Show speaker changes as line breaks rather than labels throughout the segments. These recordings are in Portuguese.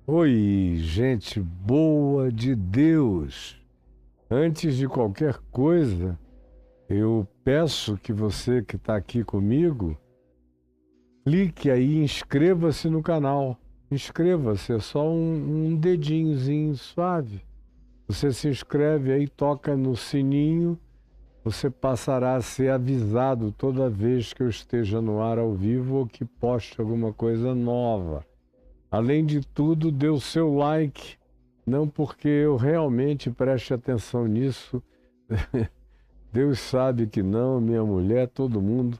Oi, gente boa de Deus! Antes de qualquer coisa, eu peço que você que está aqui comigo, clique aí e inscreva-se no canal. Inscreva-se, é só um dedinhozinho suave. Você se inscreve aí, toca no sininho, você passará a ser avisado toda vez que eu esteja no ar ao vivo ou que poste alguma coisa nova. Além de tudo, dê o seu like, não porque eu realmente preste atenção nisso. Deus sabe que não, minha mulher, todo mundo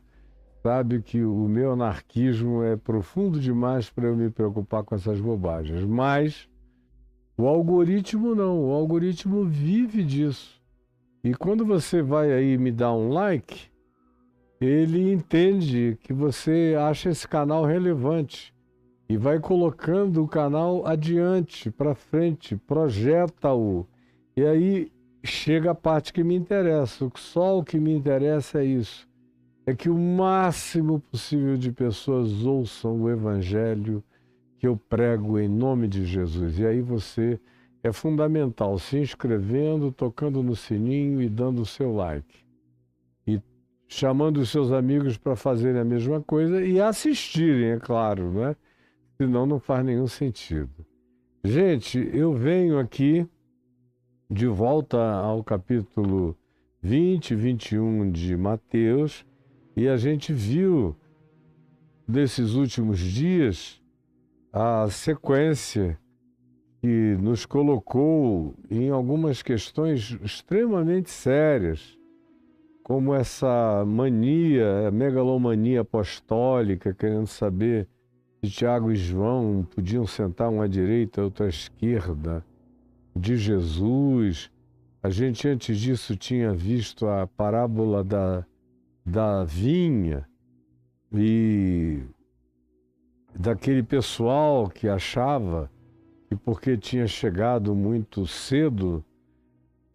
sabe que o meu anarquismo é profundo demais para eu me preocupar com essas bobagens. Mas o algoritmo não, o algoritmo vive disso. E quando você vai aí me dar um like, ele entende que você acha esse canal relevante. E vai colocando o canal adiante, para frente, projeta-o. E aí chega a parte que me interessa. Só o que me interessa é isso. É que o máximo possível de pessoas ouçam o evangelho que eu prego em nome de Jesus. E aí você é fundamental se inscrevendo, tocando no sininho e dando o seu like. E chamando os seus amigos para fazerem a mesma coisa e assistirem, é claro, não é? Senão não faz nenhum sentido. Gente, eu venho aqui de volta ao capítulo 20, 21 de Mateus, e a gente viu nesses últimos dias a sequência que nos colocou em algumas questões extremamente sérias, como essa mania, a megalomania apostólica, querendo saber se Tiago e João podiam sentar um à direita, outro à esquerda de Jesus. A gente antes disso tinha visto a parábola da vinha e daquele pessoal que achava que porque tinha chegado muito cedo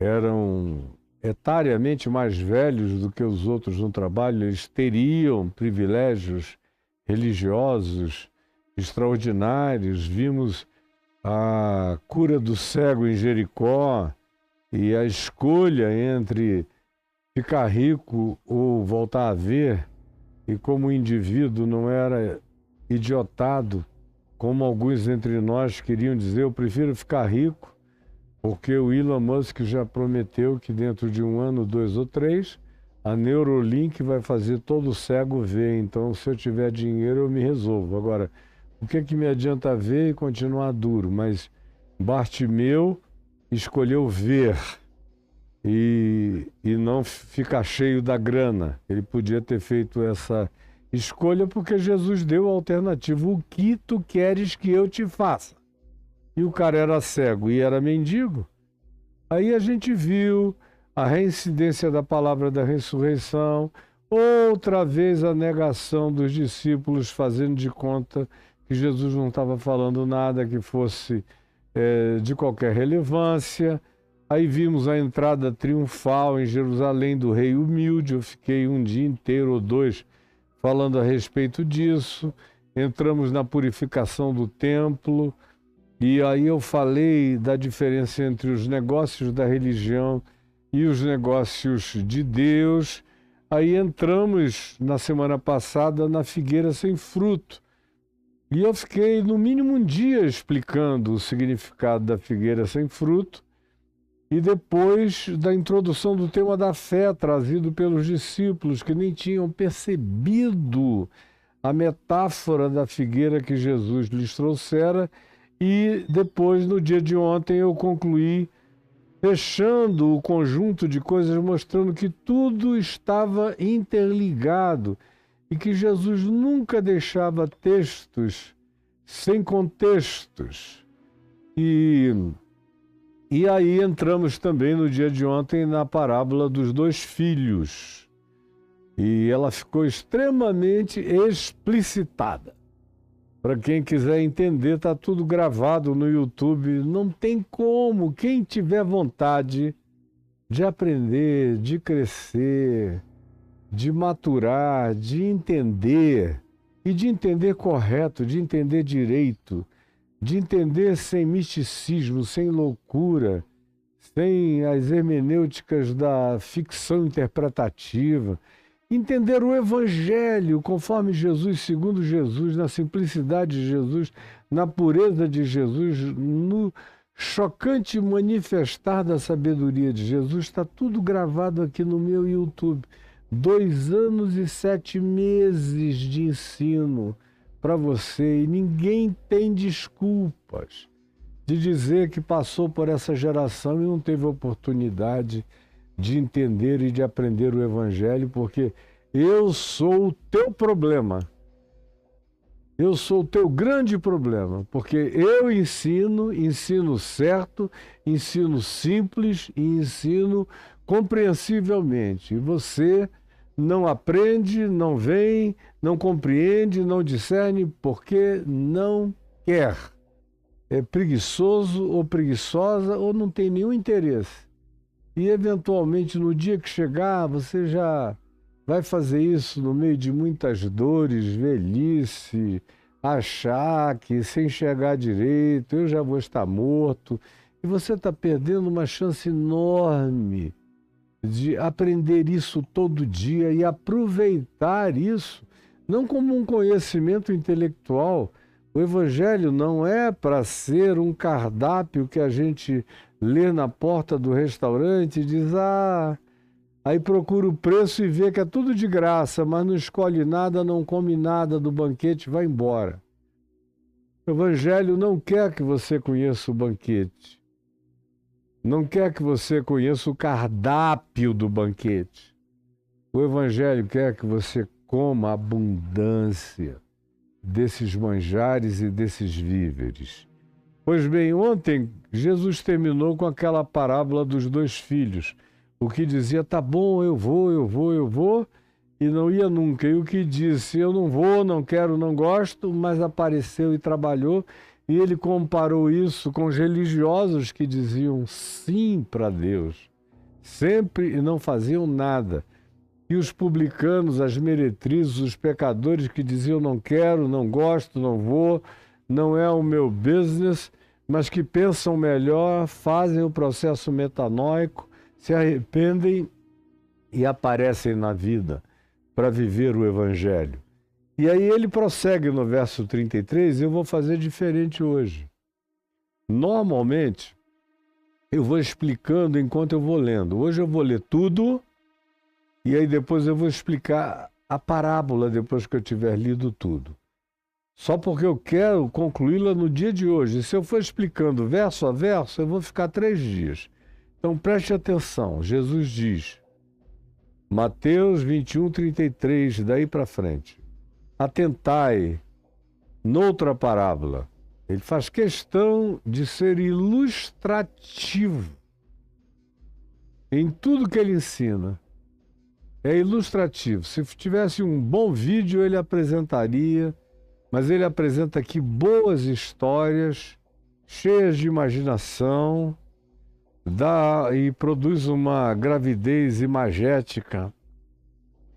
eram etariamente mais velhos do que os outros no trabalho, eles teriam privilégios religiosos extraordinários. Vimos a cura do cego em Jericó e a escolha entre ficar rico ou voltar a ver, e como o indivíduo não era idiotado, como alguns entre nós queriam dizer, eu prefiro ficar rico, porque o Elon Musk já prometeu que dentro de 1 ano, 2 ou 3, a Neuralink vai fazer todo cego ver, então se eu tiver dinheiro eu me resolvo. Agora, o que é que me adianta ver e continuar duro? Mas Bartimeu escolheu ver e não ficar cheio da grana. Ele podia ter feito essa escolha porque Jesus deu a alternativa. O que tu queres que eu te faça? E o cara era cego e era mendigo. Aí a gente viu a reincidência da palavra da ressurreição, outra vez a negação dos discípulos fazendo de conta que Jesus não estava falando nada que fosse de qualquer relevância. Aí vimos a entrada triunfal em Jerusalém do rei humilde. Eu fiquei um dia inteiro ou 2 falando a respeito disso. Entramos na purificação do templo. E aí eu falei da diferença entre os negócios da religião e os negócios de Deus. Aí entramos na semana passada na figueira sem fruto. E eu fiquei no mínimo um dia explicando o significado da figueira sem fruto. E depois da introdução do tema da fé, trazido pelos discípulos que nem tinham percebido a metáfora da figueira que Jesus lhes trouxera. E depois, no dia de ontem, eu concluí fechando o conjunto de coisas, mostrando que tudo estava interligado e que Jesus nunca deixava textos sem contextos. E aí entramos também no dia de ontem na parábola dos 2 filhos. E ela ficou extremamente explicitada. Para quem quiser entender, está tudo gravado no YouTube. Não tem como. Quem tiver vontade de aprender, de crescer, de maturar, de entender, e de entender correto, de entender direito, de entender sem misticismo, sem loucura, sem as hermenêuticas da ficção interpretativa. Entender o Evangelho conforme Jesus, segundo Jesus, na simplicidade de Jesus, na pureza de Jesus, no chocante manifestar da sabedoria de Jesus. Está tudo gravado aqui no meu YouTube. 2 anos e 7 meses de ensino para você, e ninguém tem desculpas de dizer que passou por essa geração e não teve oportunidade de entender e de aprender o Evangelho, porque eu sou o teu problema. Eu sou o teu grande problema, porque eu ensino certo, ensino simples e ensino compreensivelmente. E você não aprende, não vem, não compreende, não discerne, porque não quer. É preguiçoso ou preguiçosa ou não tem nenhum interesse. E, eventualmente, no dia que chegar, você já vai fazer isso no meio de muitas dores, velhice, achaque, sem enxergar direito, eu já vou estar morto. E você está perdendo uma chance enorme de aprender isso todo dia e aproveitar isso, não como um conhecimento intelectual. O Evangelho não é para ser um cardápio que a gente lê na porta do restaurante e diz, aí procura o preço e vê que é tudo de graça, mas não escolhe nada, não come nada do banquete, vai embora. O Evangelho não quer que você conheça o banquete. Não quer que você conheça o cardápio do banquete. O Evangelho quer que você coma a abundância desses manjares e desses víveres. Pois bem, ontem Jesus terminou com aquela parábola dos 2 filhos. O que dizia, tá bom, eu vou, e não ia nunca. E o que disse, eu não vou, não quero, não gosto, mas apareceu e trabalhou. E ele comparou isso com os religiosos que diziam sim para Deus, sempre, e não faziam nada. E os publicanos, as meretrizes, os pecadores que diziam não quero, não gosto, não vou, não é o meu business, mas que pensam melhor, fazem o processo metanóico, se arrependem e aparecem na vida para viver o Evangelho. E aí ele prossegue no verso 33, eu vou fazer diferente hoje. Normalmente, eu vou explicando enquanto eu vou lendo. Hoje eu vou ler tudo, e aí depois eu vou explicar a parábola depois que eu tiver lido tudo. Só porque eu quero concluí-la no dia de hoje. E se eu for explicando verso a verso, eu vou ficar 3 dias. Então preste atenção. Jesus diz, Mateus 21, 33, daí para frente. Atentai, noutra parábola. Ele faz questão de ser ilustrativo em tudo que ele ensina. É ilustrativo. Se tivesse um bom vídeo, ele apresentaria, mas ele apresenta aqui boas histórias, cheias de imaginação, e produz uma gravidez imagética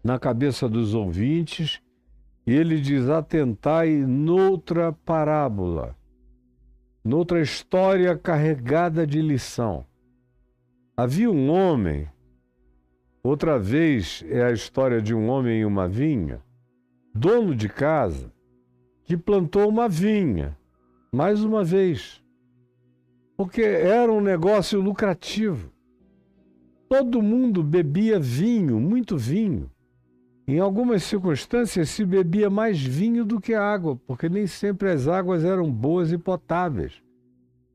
na cabeça dos ouvintes. E ele diz, atentai noutra parábola, noutra história carregada de lição. Havia um homem, outra vez é a história de um homem em uma vinha, dono de casa, que plantou uma vinha, mais uma vez, porque era um negócio lucrativo. Todo mundo bebia vinho, muito vinho. Em algumas circunstâncias se bebia mais vinho do que água, porque nem sempre as águas eram boas e potáveis.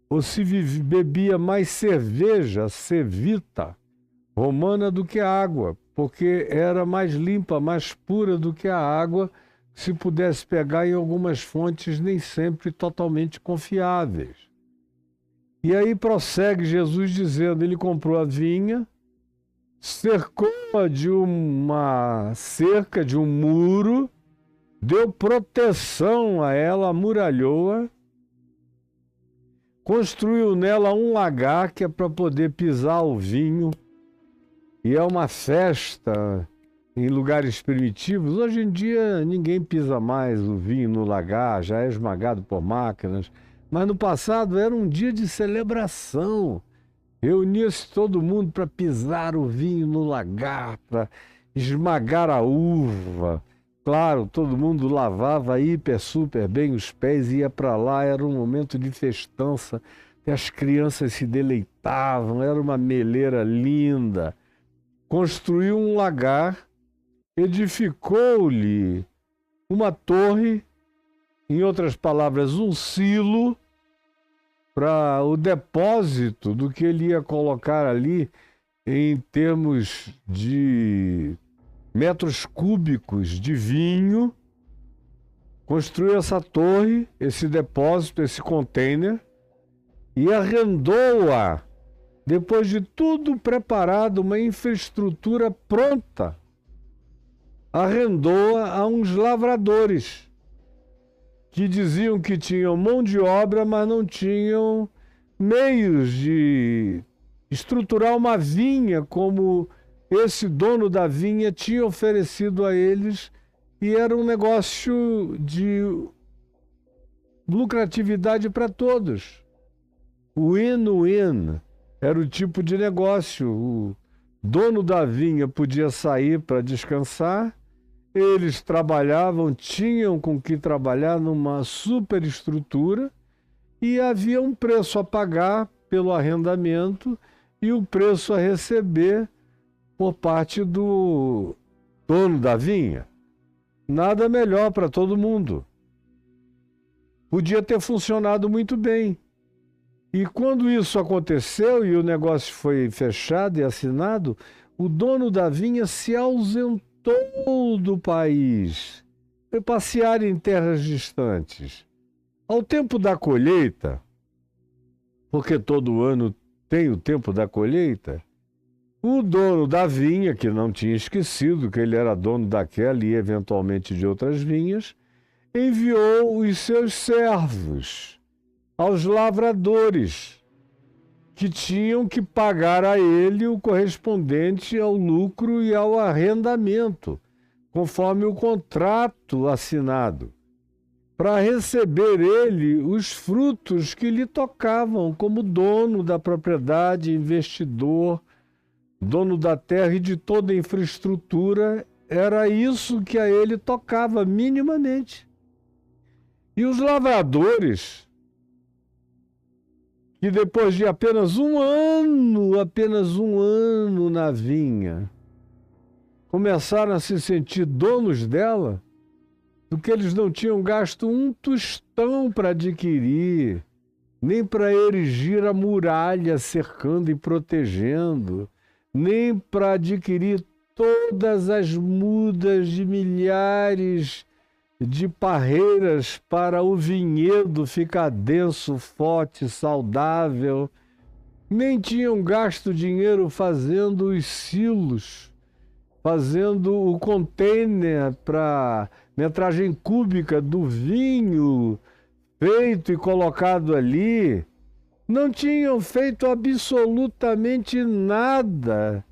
Ou se bebia mais cerveja, cevita, romana do que água, porque era mais limpa, mais pura do que a água, que se pudesse pegar em algumas fontes nem sempre totalmente confiáveis. E aí prossegue Jesus dizendo, ele comprou a vinha, cercou-a de uma cerca, de um muro, deu proteção a ela, amuralhou-a, construiu nela um lagar que é para poder pisar o vinho, e é uma festa em lugares primitivos. Hoje em dia ninguém pisa mais o vinho no lagar, já é esmagado por máquinas, Mas no passado era um dia de celebração. Reunia-se todo mundo para pisar o vinho no lagar, para esmagar a uva. Claro, todo mundo lavava super bem os pés e ia para lá. Era um momento de festança. E as crianças se deleitavam. Era uma meleira linda. Construiu um lagar, edificou-lhe uma torre, em outras palavras, um silo, para o depósito do que ele ia colocar ali em termos de metros cúbicos de vinho. Construiu essa torre, esse depósito, esse container, e arrendou-a, depois de tudo preparado, uma infraestrutura pronta. Arrendou-a a uns lavradores que diziam que tinham mão de obra, mas não tinham meios de estruturar uma vinha como esse dono da vinha tinha oferecido a eles, e era um negócio de lucratividade para todos. Win-win era o tipo de negócio. O dono da vinha podia sair para descansar, eles trabalhavam, tinham com que trabalhar numa superestrutura, e havia um preço a pagar pelo arrendamento e o preço a receber por parte do dono da vinha. Nada melhor para todo mundo. Podia ter funcionado muito bem. E quando isso aconteceu e o negócio foi fechado e assinado, o dono da vinha se ausentou do país, foi passear em terras distantes. Ao tempo da colheita, porque todo ano tem o tempo da colheita, o dono da vinha, que não tinha esquecido que ele era dono daquela e eventualmente de outras vinhas, enviou os seus servos aos lavradores, que tinham que pagar a ele o correspondente ao lucro e ao arrendamento, conforme o contrato assinado, para receber ele os frutos que lhe tocavam como dono da propriedade, investidor, dono da terra e de toda a infraestrutura. Era isso que a ele tocava minimamente. E os lavradores, que depois de apenas um ano na vinha, começaram a se sentir donos dela, do que eles não tinham gasto um tostão para adquirir, nem para erigir a muralha cercando e protegendo, nem para adquirir todas as mudas de milhares de parreiras para o vinhedo ficar denso, forte, saudável. Nem tinham gasto dinheiro fazendo os silos, fazendo o container para metragem cúbica do vinho feito e colocado ali. Não tinham feito absolutamente nada.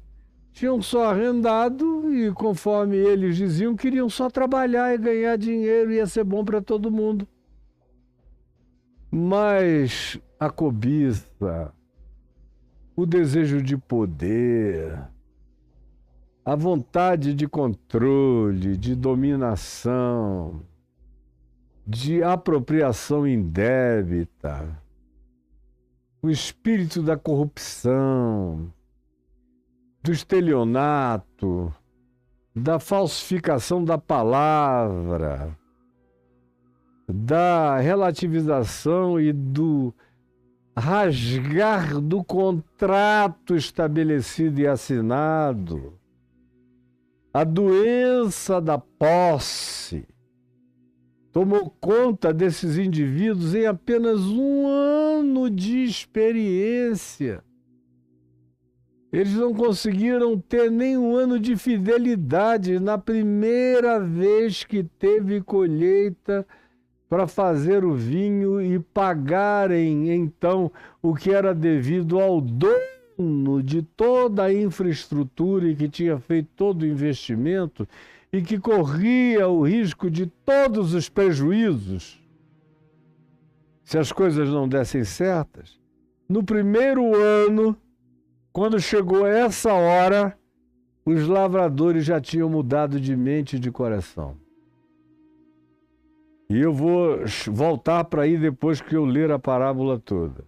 Tinham só arrendado e, conforme eles diziam, queriam só trabalhar e ganhar dinheiro, ia ser bom para todo mundo. Mas a cobiça, o desejo de poder, a vontade de controle, de dominação, de apropriação indébita, o espírito da corrupção, do estelionato, da falsificação da palavra, da relativização e do rasgar do contrato estabelecido e assinado, a doença da posse tomou conta desses indivíduos em apenas um ano de experiência. Eles não conseguiram ter nem um ano de fidelidade na primeira vez que teve colheita para fazer o vinho e pagarem, então, o que era devido ao dono de toda a infraestrutura e que tinha feito todo o investimento e que corria o risco de todos os prejuízos se as coisas não dessem certas, no primeiro ano, quando chegou essa hora, os lavradores já tinham mudado de mente e de coração. E eu vou voltar para aí depois que eu ler a parábola toda.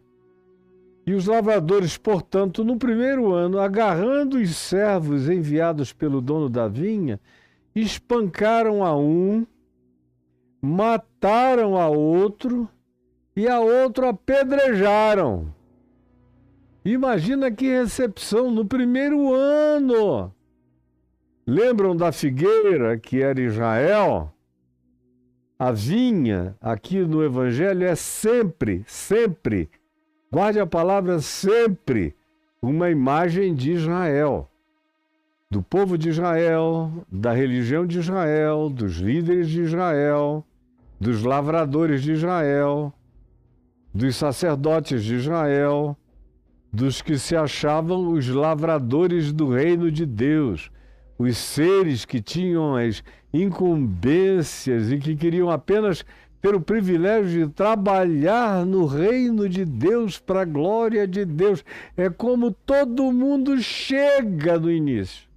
E os lavradores, portanto, no primeiro ano, agarrando os servos enviados pelo dono da vinha, espancaram a um, mataram a outro e a outro apedrejaram. Imagina que recepção no primeiro ano! Lembram da figueira que era Israel? A vinha, aqui no Evangelho, é sempre, sempre, guarde a palavra sempre, uma imagem de Israel. Do povo de Israel, da religião de Israel, dos líderes de Israel, dos lavradores de Israel, dos sacerdotes de Israel, dos que se achavam os lavradores do reino de Deus, os seres que tinham as incumbências e que queriam apenas ter o privilégio de trabalhar no reino de Deus, para a glória de Deus. É como todo mundo chega no início.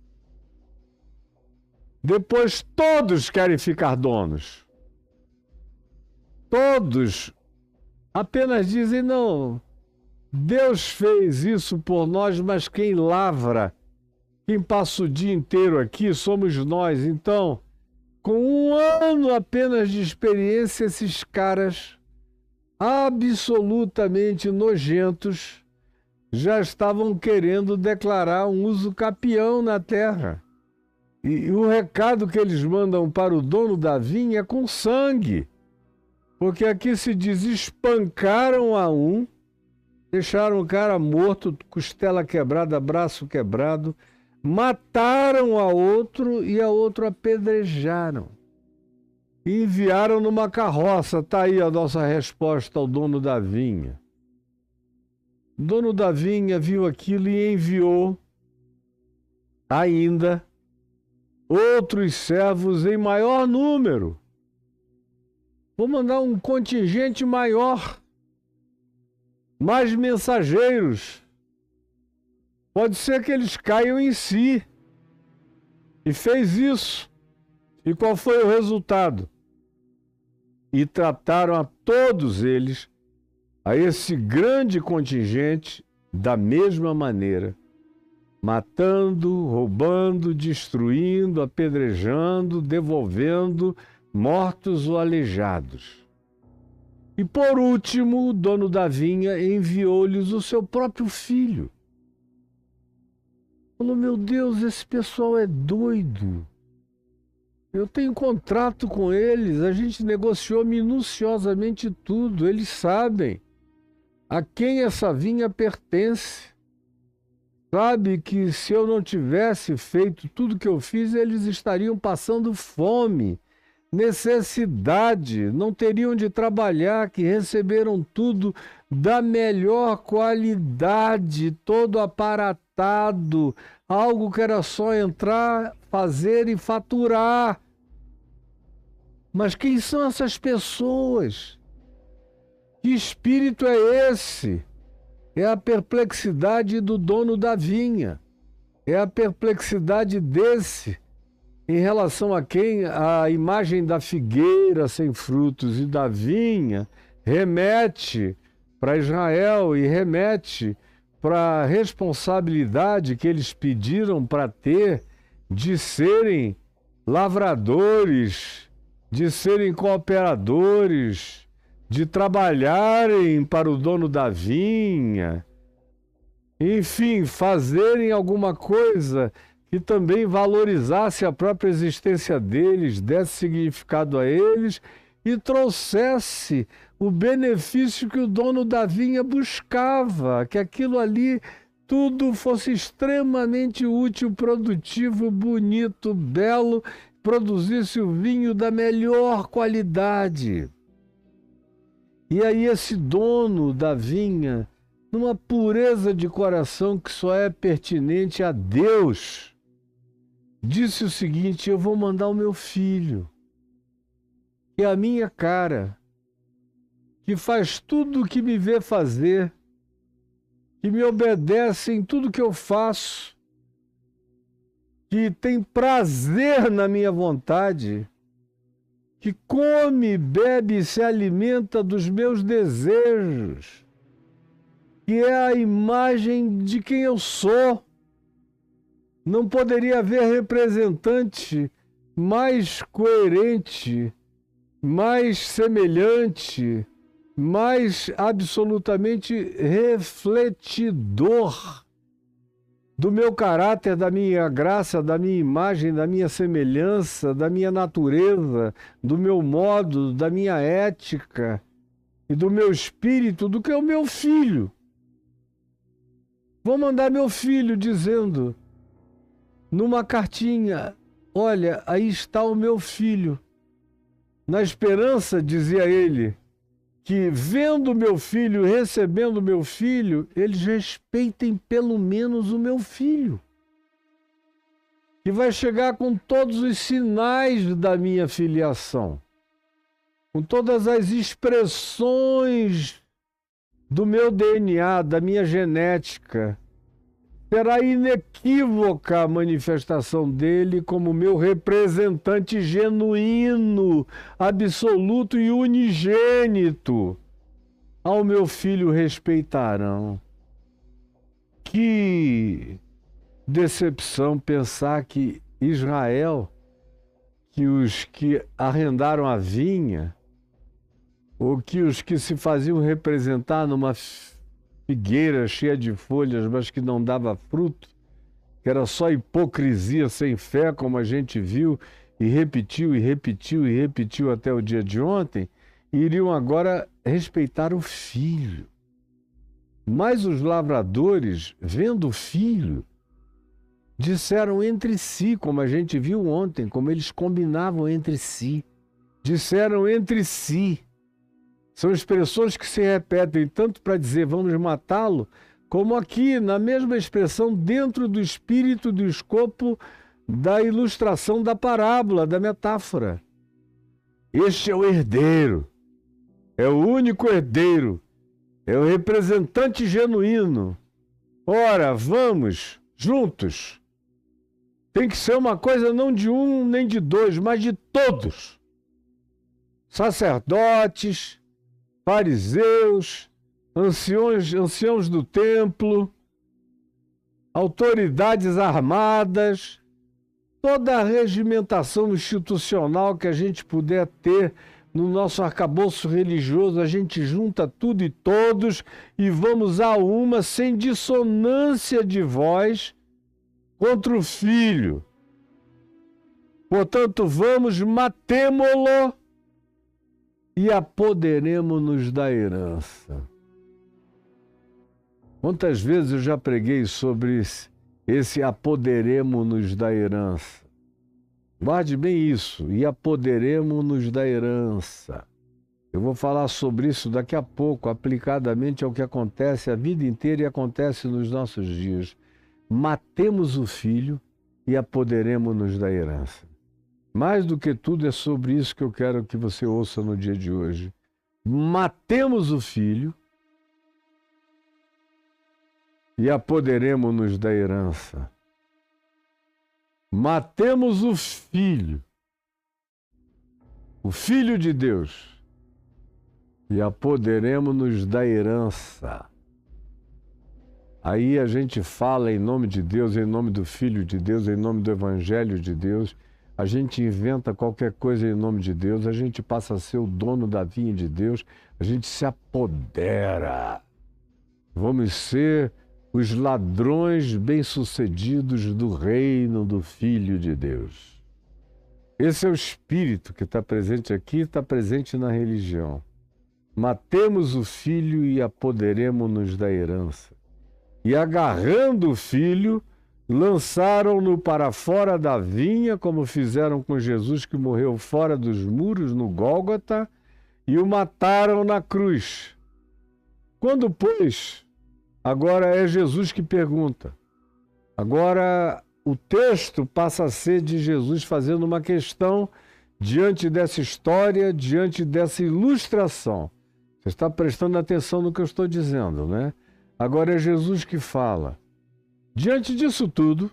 Depois todos querem ficar donos. Todos apenas dizem, não, Deus fez isso por nós, mas quem lavra, quem passa o dia inteiro aqui somos nós. Então, com um ano apenas de experiência, esses caras absolutamente nojentos já estavam querendo declarar um uso capião na terra. E o recado que eles mandam para o dono da vinha é com sangue. Porque aqui se diz, espancaram a um, deixaram o cara morto, costela quebrada, braço quebrado, mataram a outro e a outro apedrejaram. E enviaram numa carroça. Está aí a nossa resposta ao dono da vinha. O dono da vinha viu aquilo e enviou ainda outros servos em maior número. Vou mandar um contingente maior, mais mensageiros. Pode ser que eles caiam em si. E fez isso. E qual foi o resultado? E trataram a todos eles, a esse grande contingente, da mesma maneira. Matando, roubando, destruindo, apedrejando, devolvendo mortos ou aleijados. E por último, o dono da vinha enviou-lhes o seu próprio filho. Falou, meu Deus, esse pessoal é doido. Eu tenho contrato com eles, a gente negociou minuciosamente tudo, eles sabem a quem essa vinha pertence. Sabe que se eu não tivesse feito tudo que eu fiz, eles estariam passando fome, necessidade, não teriam de trabalhar, que receberam tudo da melhor qualidade, todo aparatado, algo que era só entrar, fazer e faturar. Mas quem são essas pessoas? Que espírito é esse? É a perplexidade do dono da vinha. É a perplexidade desse em relação a quem a imagem da figueira sem frutos e da vinha remete para Israel e remete para a responsabilidade que eles pediram para ter de serem lavradores, de serem cooperadores, de trabalharem para o dono da vinha, enfim, fazerem alguma coisa que também valorizasse a própria existência deles, desse significado a eles e trouxesse o benefício que o dono da vinha buscava, que aquilo ali tudo fosse extremamente útil, produtivo, bonito, belo, produzisse o vinho da melhor qualidade. E aí esse dono da vinha, numa pureza de coração que só é pertinente a Deus, disse o seguinte, eu vou mandar o meu filho, que é a minha cara, que faz tudo o que me vê fazer, que me obedece em tudo que eu faço, que tem prazer na minha vontade, que come, bebe e se alimenta dos meus desejos, que é a imagem de quem eu sou. Não poderia haver representante mais coerente, mais semelhante, mais absolutamente refletidor do meu caráter, da minha graça, da minha imagem, da minha semelhança, da minha natureza, do meu modo, da minha ética e do meu espírito, do que o meu filho. Vou mandar meu filho dizendo numa cartinha: olha, aí está o meu filho. Na esperança, dizia ele, que vendo meu filho, recebendo meu filho, eles respeitem pelo menos o meu filho, que vai chegar com todos os sinais da minha filiação, com todas as expressões do meu DNA, da minha genética. Será inequívoca a manifestação dele como meu representante genuíno, absoluto e unigênito. Ao meu filho respeitarão. Que decepção pensar que Israel, que os que arrendaram a vinha, ou que os que se faziam representar numa figueira cheia de folhas, mas que não dava fruto, que era só hipocrisia sem fé, como a gente viu, e repetiu, e repetiu, e repetiu até o dia de ontem, iriam agora respeitar o filho. Mas os lavradores, vendo o filho, disseram entre si, como a gente viu ontem, como eles combinavam entre si. Disseram entre si. São expressões que se repetem tanto para dizer vamos matá-lo, como aqui, na mesma expressão, dentro do espírito do escopo da ilustração da parábola, da metáfora. Este é o herdeiro, é o único herdeiro, é o representante genuíno. Ora, vamos, juntos. Tem que ser uma coisa não de um nem de dois, mas de todos. Sacerdotes, fariseus, anciãos do templo, autoridades armadas, toda a regimentação institucional que a gente puder ter no nosso arcabouço religioso, a gente junta tudo e todos e vamos a uma sem dissonância de voz contra o filho. Portanto, vamos, matemo-lo e apoderemo-nos da herança. Quantas vezes eu já preguei sobre esse apoderemo-nos da herança? Guarde bem isso, e apoderemo-nos da herança. Eu vou falar sobre isso daqui a pouco, aplicadamente ao que acontece a vida inteira e acontece nos nossos dias. Matemos o filho e apoderemo-nos da herança. Mais do que tudo é sobre isso que eu quero que você ouça no dia de hoje. Matemos o filho e apoderemo-nos da herança. Matemos o filho de Deus, e apoderemo-nos da herança. Aí a gente fala em nome de Deus, em nome do Filho de Deus, em nome do Evangelho de Deus. A gente inventa qualquer coisa em nome de Deus, a gente passa a ser o dono da vinha de Deus, a gente se apodera. Vamos ser os ladrões bem-sucedidos do reino do Filho de Deus. Esse é o espírito que está presente aqui, está presente na religião. Matemos o filho e apoderemo-nos da herança. E agarrando o filho, lançaram-no para fora da vinha, como fizeram com Jesus, que morreu fora dos muros, no Gólgota, e o mataram na cruz. Quando, pois, agora é Jesus que pergunta. Agora o texto passa a ser de Jesus fazendo uma questão diante dessa história, diante dessa ilustração. Você está prestando atenção no que eu estou dizendo, né? Agora é Jesus que fala. Diante disso tudo,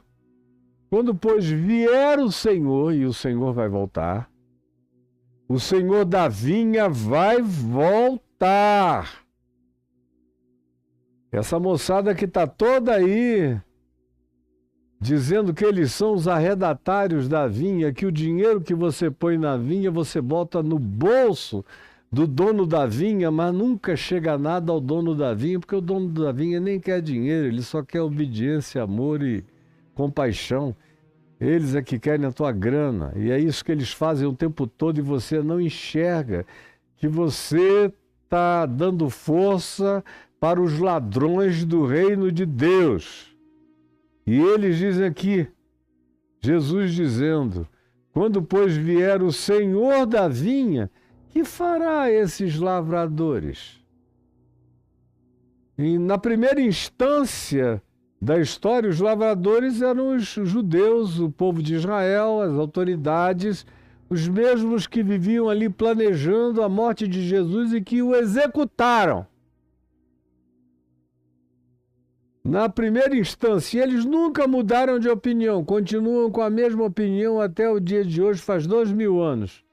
quando, pois, vier o Senhor, e o Senhor vai voltar, o Senhor da vinha vai voltar. Essa moçada que está toda aí, dizendo que eles são os arredatários da vinha, que o dinheiro que você põe na vinha, você bota no bolso do dono da vinha, mas nunca chega nada ao dono da vinha, porque o dono da vinha nem quer dinheiro, ele só quer obediência, amor e compaixão. Eles é que querem a tua grana, e é isso que eles fazem o tempo todo, e você não enxerga que você está dando força para os ladrões do reino de Deus. E eles dizem aqui, Jesus dizendo, quando, pois, vier o Senhor da vinha, que fará a esses lavradores? E na primeira instância da história, os lavradores eram os judeus, o povo de Israel, as autoridades, os mesmos que viviam ali planejando a morte de Jesus e que o executaram. Na primeira instância, eles nunca mudaram de opinião, continuam com a mesma opinião até o dia de hoje, faz 2000 anos,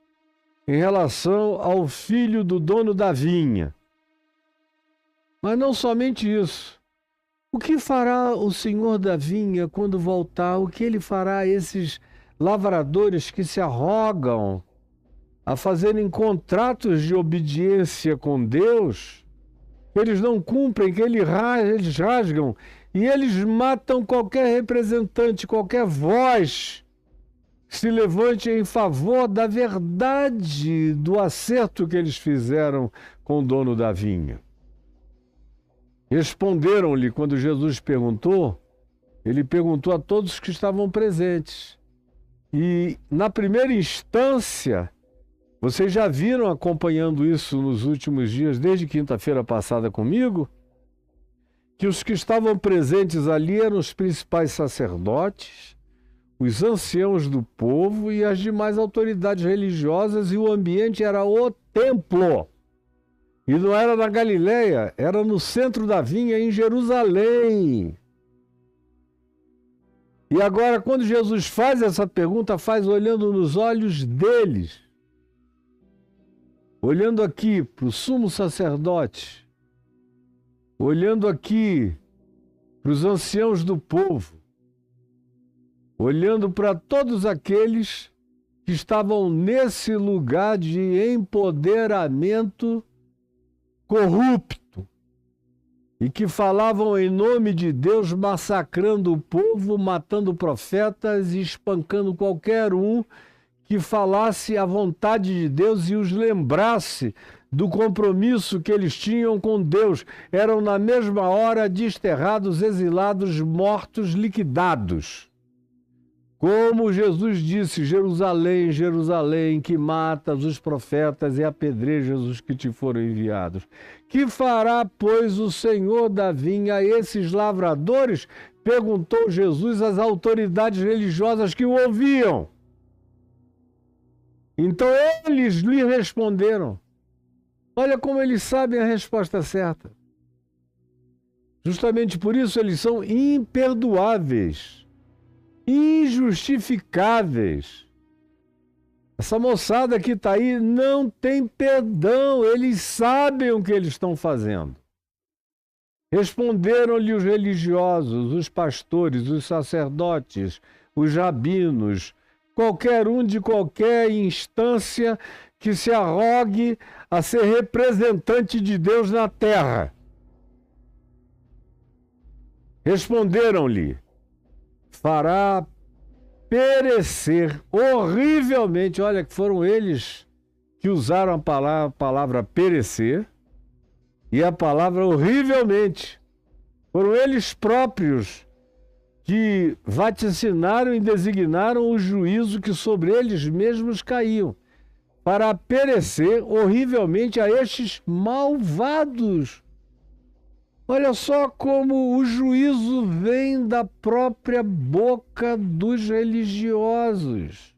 em relação ao filho do dono da vinha. Mas não somente isso. O que fará o Senhor da vinha quando voltar? O que ele fará a esses lavradores que se arrogam a fazerem contratos de obediência com Deus, que eles não cumprem, que eles rasgam, e eles matam qualquer representante, qualquer voz que se levante em favor da verdade, do acerto que eles fizeram com o dono da vinha? Responderam-lhe, quando Jesus perguntou, ele perguntou a todos que estavam presentes. E, na primeira instância, vocês já viram acompanhando isso nos últimos dias, desde quinta-feira passada comigo, que os que estavam presentes ali eram os principais sacerdotes, os anciãos do povo e as demais autoridades religiosas, e o ambiente era o templo. E não era na Galileia, era no centro da vinha, em Jerusalém. E agora, quando Jesus faz essa pergunta, faz olhando nos olhos deles, olhando aqui para o sumo sacerdote, olhando aqui para os anciãos do povo, olhando para todos aqueles que estavam nesse lugar de empoderamento corrupto e que falavam em nome de Deus, massacrando o povo, matando profetas e espancando qualquer um que falasse a vontade de Deus e os lembrasse do compromisso que eles tinham com Deus. Eram na mesma hora desterrados, exilados, mortos, liquidados. Como Jesus disse, Jerusalém, Jerusalém, que matas os profetas e apedrejas os que te foram enviados. Que fará, pois, o Senhor da vinha a esses lavradores? Perguntou Jesus às autoridades religiosas que o ouviam. Então eles lhe responderam. Olha como eles sabem a resposta certa. Justamente por isso eles são imperdoáveis, injustificáveis. Essa moçada que está aí não tem perdão, eles sabem o que eles estão fazendo. Responderam-lhe os religiosos, os pastores, os sacerdotes, os rabinos, qualquer um de qualquer instância que se arrogue a ser representante de Deus na terra. Responderam-lhe, fará perecer horrivelmente. Olha que foram eles que usaram a palavra perecer e a palavra horrivelmente. Foram eles próprios que vaticinaram e designaram o juízo que sobre eles mesmos caíam, para perecer horrivelmente a estes malvados. Olha só como o juízo vem da própria boca dos religiosos.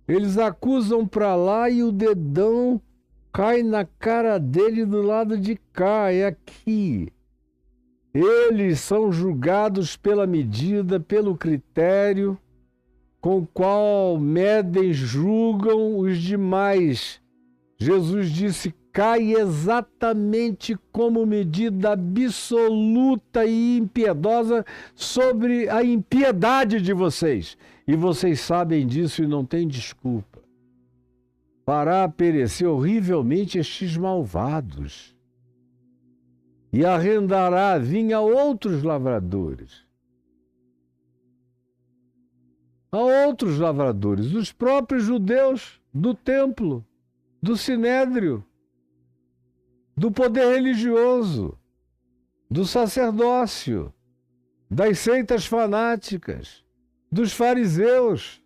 Eles acusam para lá e o dedão cai na cara dele do lado de cá, é aqui. Eles são julgados pela medida, pelo critério com o qual medem, julgam os demais. Jesus disse: cai exatamente como medida absoluta e impiedosa sobre a impiedade de vocês. E vocês sabem disso e não têm desculpa. Fará perecer horrivelmente estes malvados e arrendará a vinha a outros lavradores. A outros lavradores, os próprios judeus do templo, do sinédrio, do poder religioso, do sacerdócio, das seitas fanáticas, dos fariseus.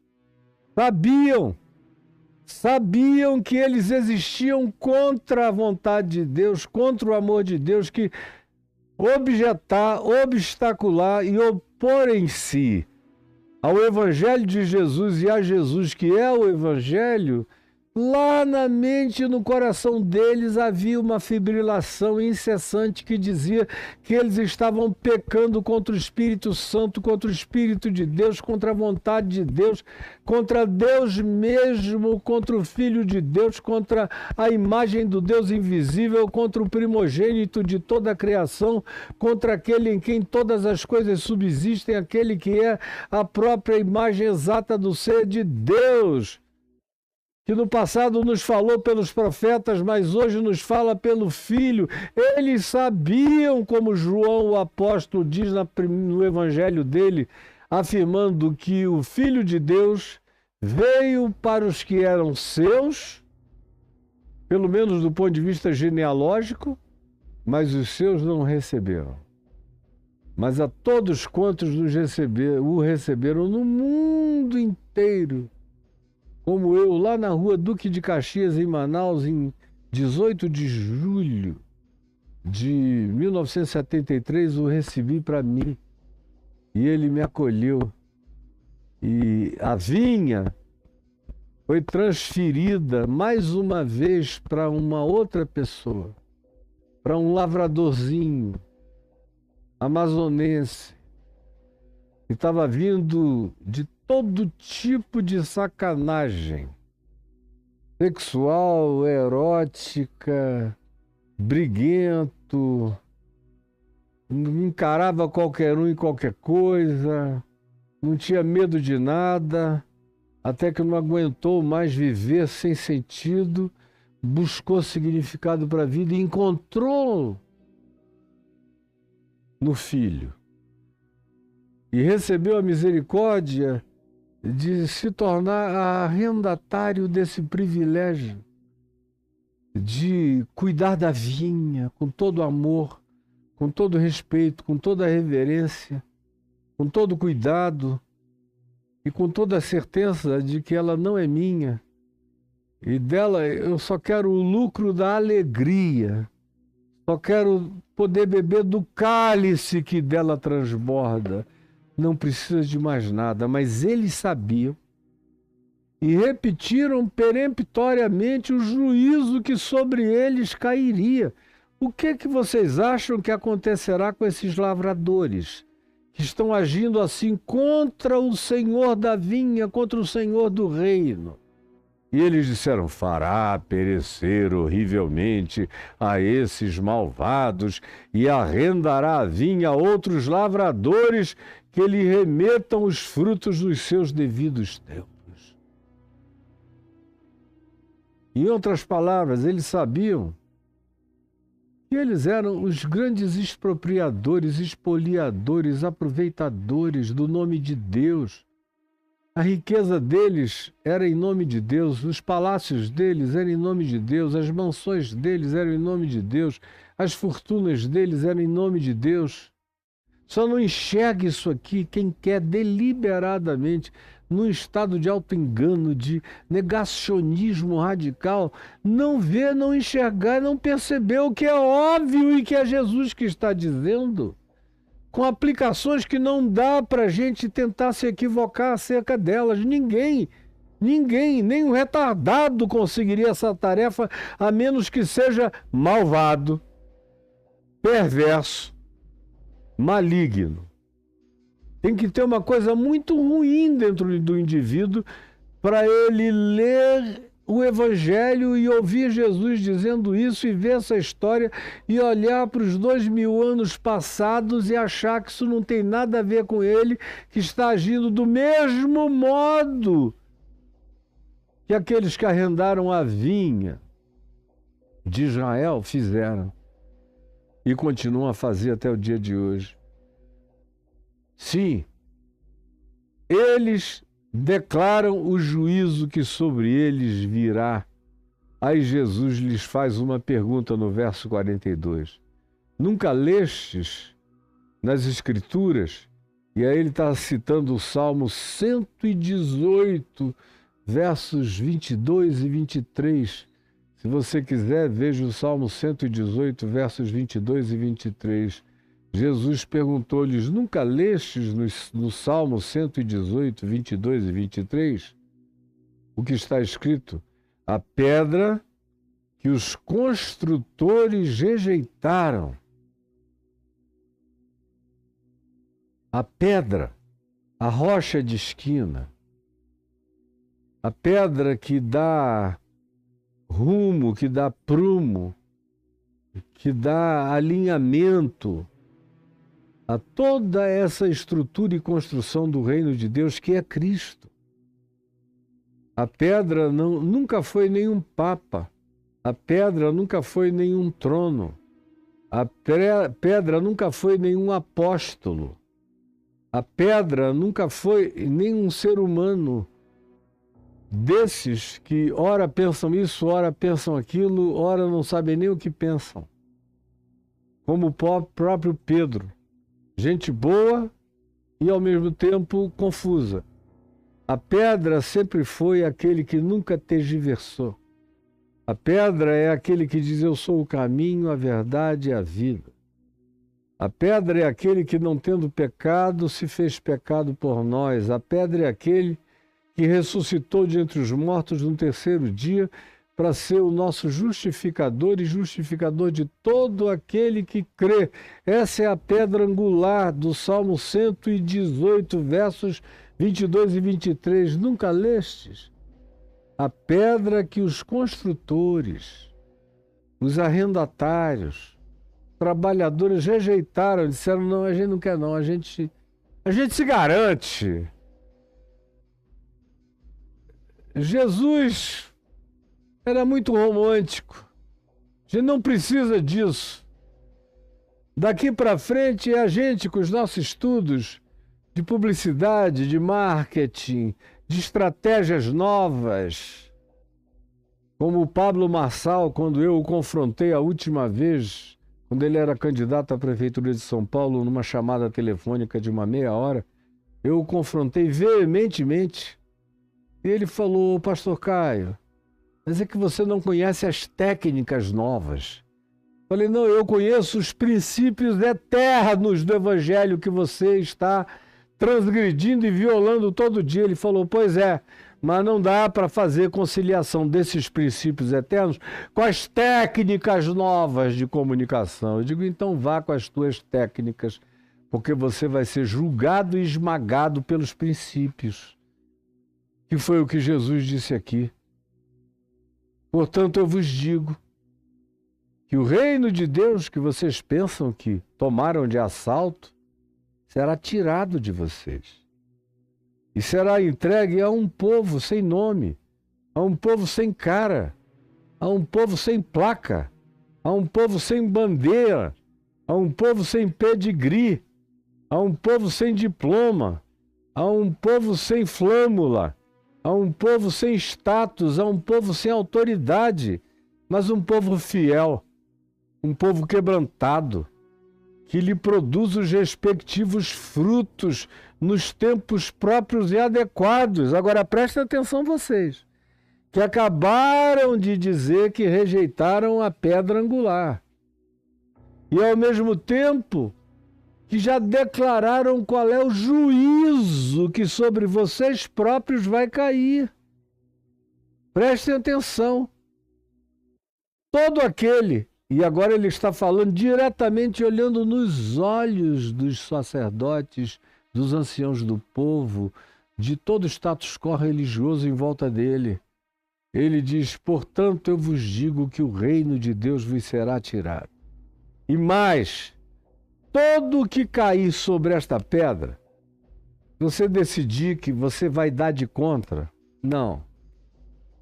Sabiam que eles existiam contra a vontade de Deus, contra o amor de Deus, que obstacular e oporem-se ao Evangelho de Jesus e a Jesus, que é o Evangelho. Lá na mente e no coração deles havia uma fibrilação incessante que dizia que eles estavam pecando contra o Espírito Santo, contra o Espírito de Deus, contra a vontade de Deus, contra Deus mesmo, contra o Filho de Deus, contra a imagem do Deus invisível, contra o primogênito de toda a criação, contra aquele em quem todas as coisas subsistem, aquele que é a própria imagem exata do ser de Deus, que no passado nos falou pelos profetas, mas hoje nos fala pelo Filho. Eles sabiam, como João, o apóstolo, diz no evangelho dele, afirmando que o Filho de Deus veio para os que eram seus, pelo menos do ponto de vista genealógico, mas os seus não receberam. Mas a todos quantos o receberam no mundo inteiro, como eu, lá na rua Duque de Caxias, em Manaus, em 18 de julho de 1973, o recebi para mim. E ele me acolheu. E a vinha foi transferida mais uma vez para uma outra pessoa, para um lavradorzinho amazonense, que estava vindo de todo tipo de sacanagem sexual, erótica, briguento, encarava qualquer um e qualquer coisa, não tinha medo de nada, até que não aguentou mais viver sem sentido, buscou significado para a vida e encontrou no Filho. E recebeu a misericórdia de se tornar arrendatário desse privilégio de cuidar da vinha com todo amor, com todo respeito, com toda reverência, com todo cuidado e com toda a certeza de que ela não é minha. E dela eu só quero o lucro da alegria, só quero poder beber do cálice que dela transborda. Não precisa de mais nada, mas eles sabiam e repetiram peremptoriamente o juízo que sobre eles cairia. O que vocês acham que acontecerá com esses lavradores que estão agindo assim contra o Senhor da vinha, contra o Senhor do reino? E eles disseram: fará perecer horrivelmente a esses malvados e arrendará a vinha a outros lavradores que lhe remetam os frutos dos seus devidos tempos. Em outras palavras, eles sabiam que eles eram os grandes expropriadores, espoliadores, aproveitadores do nome de Deus. A riqueza deles era em nome de Deus, os palácios deles eram em nome de Deus, as mansões deles eram em nome de Deus, as fortunas deles eram em nome de Deus. Só não enxerga isso aqui quem quer deliberadamente, num estado de auto-engano, de negacionismo radical, não ver, não enxergar, não perceber o que é óbvio e que é Jesus que está dizendo, com aplicações que não dá para a gente tentar se equivocar acerca delas. Ninguém Ninguém, nem um retardado conseguiria essa tarefa, a menos que seja malvado, perverso, maligno. Tem que ter uma coisa muito ruim dentro do indivíduo para ele ler o Evangelho e ouvir Jesus dizendo isso e ver essa história e olhar para os 2000 anos passados e achar que isso não tem nada a ver com ele, que está agindo do mesmo modo que aqueles que arrendaram a vinha de Israel fizeram e continuam a fazer até o dia de hoje. Sim, eles declaram o juízo que sobre eles virá. Aí Jesus lhes faz uma pergunta no verso 42. Nunca lestes nas Escrituras? E aí ele está citando o Salmo 118, versos 22 e 23. Se você quiser, veja o Salmo 118, versos 22 e 23. Jesus perguntou-lhes, nunca lestes no Salmo 118, 22 e 23? O que está escrito? A pedra que os construtores rejeitaram. A pedra, a rocha de esquina, a pedra que dá rumo, que dá prumo, que dá alinhamento a toda essa estrutura e construção do reino de Deus que é Cristo. A pedra nunca foi nenhum papa, a pedra nunca foi nenhum trono, a pedra nunca foi nenhum apóstolo, a pedra nunca foi nenhum ser humano desses que ora pensam isso, ora pensam aquilo, ora não sabem nem o que pensam. Como o próprio Pedro. Gente boa e ao mesmo tempo confusa. A pedra sempre foi aquele que nunca tergiversou. A pedra é aquele que diz, eu sou o caminho, a verdade e a vida. A pedra é aquele que, não tendo pecado, se fez pecado por nós. A pedra é aquele que ressuscitou de entre os mortos no terceiro dia para ser o nosso justificador e justificador de todo aquele que crê. Essa é a pedra angular do Salmo 118, versos 22 e 23. Nunca lestes? A pedra que os construtores, os arrendatários, trabalhadores rejeitaram, disseram, não, a gente não quer não, a gente se garante. Jesus era muito romântico. A gente não precisa disso. Daqui para frente é a gente, com os nossos estudos de publicidade, de marketing, de estratégias novas. Como o Pablo Marçal, quando eu o confrontei a última vez, quando ele era candidato à Prefeitura de São Paulo, numa chamada telefônica de uma meia hora, eu o confrontei veementemente. E ele falou, pastor Caio, mas é que você não conhece as técnicas novas. Falei, não, eu conheço os princípios eternos do Evangelho que você está transgredindo e violando todo dia. Ele falou, pois é, mas não dá para fazer conciliação desses princípios eternos com as técnicas novas de comunicação. Eu digo, então vá com as tuas técnicas, porque você vai ser julgado e esmagado pelos princípios, que foi o que Jesus disse aqui. Portanto, eu vos digo que o reino de Deus que vocês pensam que tomaram de assalto será tirado de vocês e será entregue a um povo sem nome, a um povo sem cara, a um povo sem placa, a um povo sem bandeira, a um povo sem pedigree, a um povo sem diploma, a um povo sem flâmula, a um povo sem status, a um povo sem autoridade, mas um povo fiel, um povo quebrantado, que lhe produz os respectivos frutos nos tempos próprios e adequados. Agora prestem atenção vocês, que acabaram de dizer que rejeitaram a pedra angular. E ao mesmo tempo que já declararam qual é o juízo que sobre vocês próprios vai cair. Prestem atenção. Todo aquele, e agora ele está falando diretamente olhando nos olhos dos sacerdotes, dos anciãos do povo, de todo o status quo religioso em volta dele. Ele diz: portanto, eu vos digo que o reino de Deus vos será tirado. E mais, todo que cair sobre esta pedra, você decidir que você vai dar de contra, não.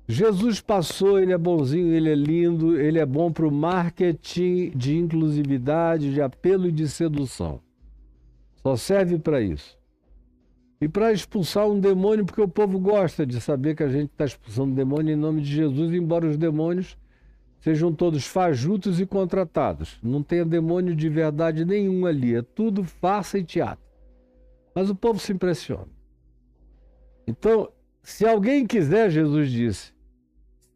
Jesus passou, ele é bonzinho, ele é lindo, ele é bom para o marketing de inclusividade, de apelo e de sedução. Só serve para isso. E para expulsar um demônio, porque o povo gosta de saber que a gente está expulsando demônio em nome de Jesus, embora os demônios sejam todos fajutos e contratados. Não tenha demônio de verdade nenhum ali, é tudo farsa e teatro. Mas o povo se impressiona. Então, se alguém quiser, Jesus disse,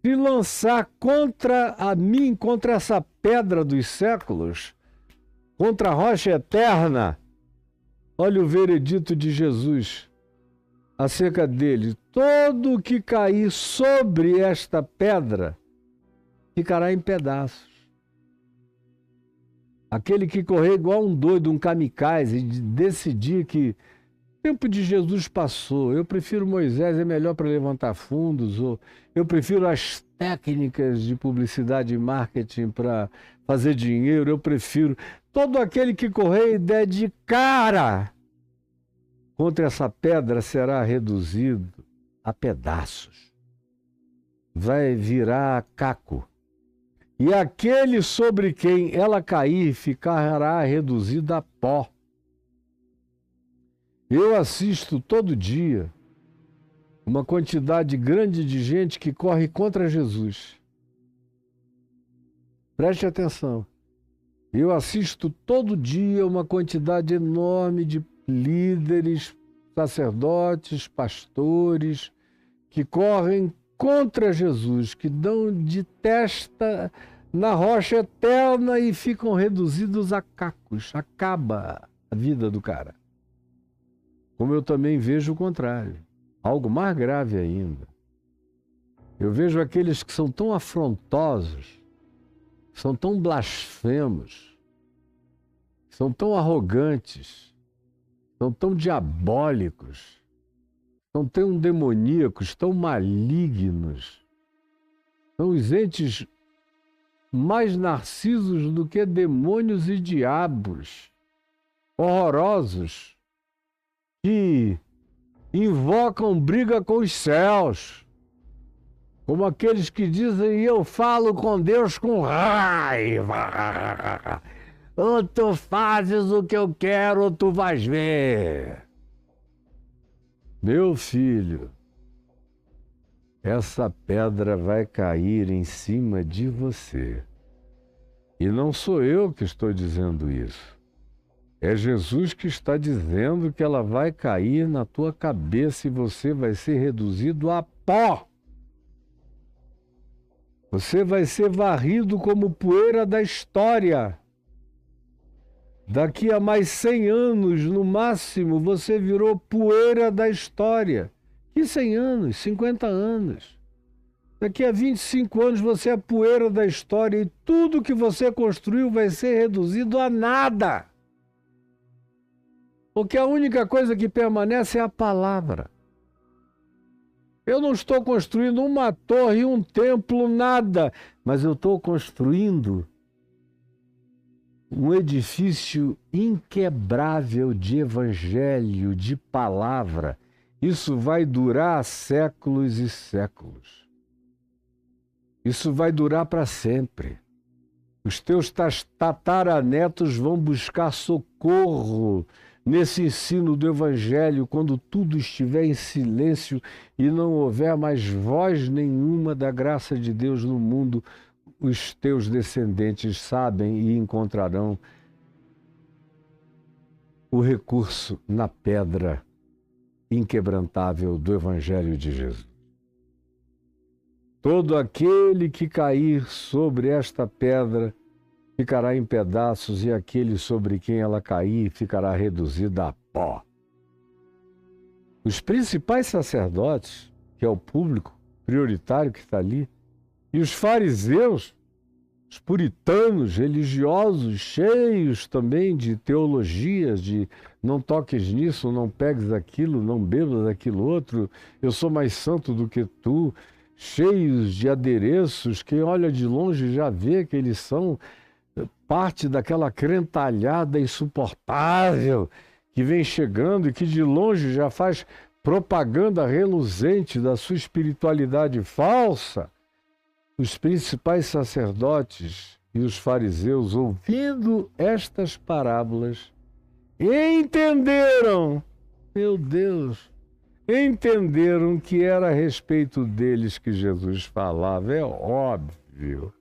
se lançar contra a mim, contra essa pedra dos séculos, contra a rocha eterna, olha o veredito de Jesus acerca dele. Todo que cair sobre esta pedra ficará em pedaços. Aquele que correr igual um doido, um kamikaze, e decidir que o tempo de Jesus passou, eu prefiro Moisés, é melhor para levantar fundos, ou eu prefiro as técnicas de publicidade e marketing para fazer dinheiro, eu prefiro. Todo aquele que correr e der de cara contra essa pedra será reduzido a pedaços. Vai virar caco. E aquele sobre quem ela cair ficará reduzido a pó. Eu assisto todo dia uma quantidade grande de gente que corre contra Jesus. Preste atenção. Eu assisto todo dia uma quantidade enorme de líderes, sacerdotes, pastores, que correm contra Jesus, que dão de testa na rocha eterna e ficam reduzidos a cacos. Acaba a vida do cara. Como eu também vejo o contrário, algo mais grave ainda. Eu vejo aqueles que são tão afrontosos, são tão blasfemos, são tão arrogantes, são tão diabólicos, são tão demoníacos, tão malignos, são os entes mais narcisos do que demônios e diabos, horrorosos, que invocam briga com os céus, como aqueles que dizem, eu falo com Deus com raiva, ou tu fazes o que eu quero, ou tu vais ver. Meu filho, essa pedra vai cair em cima de você. E não sou eu que estou dizendo isso. É Jesus que está dizendo que ela vai cair na tua cabeça e você vai ser reduzido a pó. Você vai ser varrido como poeira da história. Daqui a mais 100 anos, no máximo, você virou poeira da história. Que 100 anos? 50 anos. Daqui a 25 anos você é poeira da história e tudo que você construiu vai ser reduzido a nada. Porque a única coisa que permanece é a palavra. Eu não estou construindo uma torre, um templo, nada, mas eu estou construindo um edifício inquebrável de evangelho, de palavra. Isso vai durar séculos e séculos. Isso vai durar para sempre. Os teus tataranetos vão buscar socorro nesse ensino do Evangelho, quando tudo estiver em silêncio e não houver mais voz nenhuma da graça de Deus no mundo, os teus descendentes sabem e encontrarão o recurso na pedra inquebrantável do Evangelho de Jesus. Todo aquele que cair sobre esta pedra ficará em pedaços, e aquele sobre quem ela cair ficará reduzido a pó. Os principais sacerdotes, que é o público prioritário que está ali. E os fariseus, os puritanos, religiosos, cheios também de teologias, de não toques nisso, não pegues aquilo, não bebas aquilo outro, eu sou mais santo do que tu, cheios de adereços, quem olha de longe já vê que eles são parte daquela crentalhada insuportável que vem chegando e que de longe já faz propaganda reluzente da sua espiritualidade falsa. Os principais sacerdotes e os fariseus, ouvindo estas parábolas, entenderam, meu Deus, entenderam que era a respeito deles que Jesus falava, é óbvio.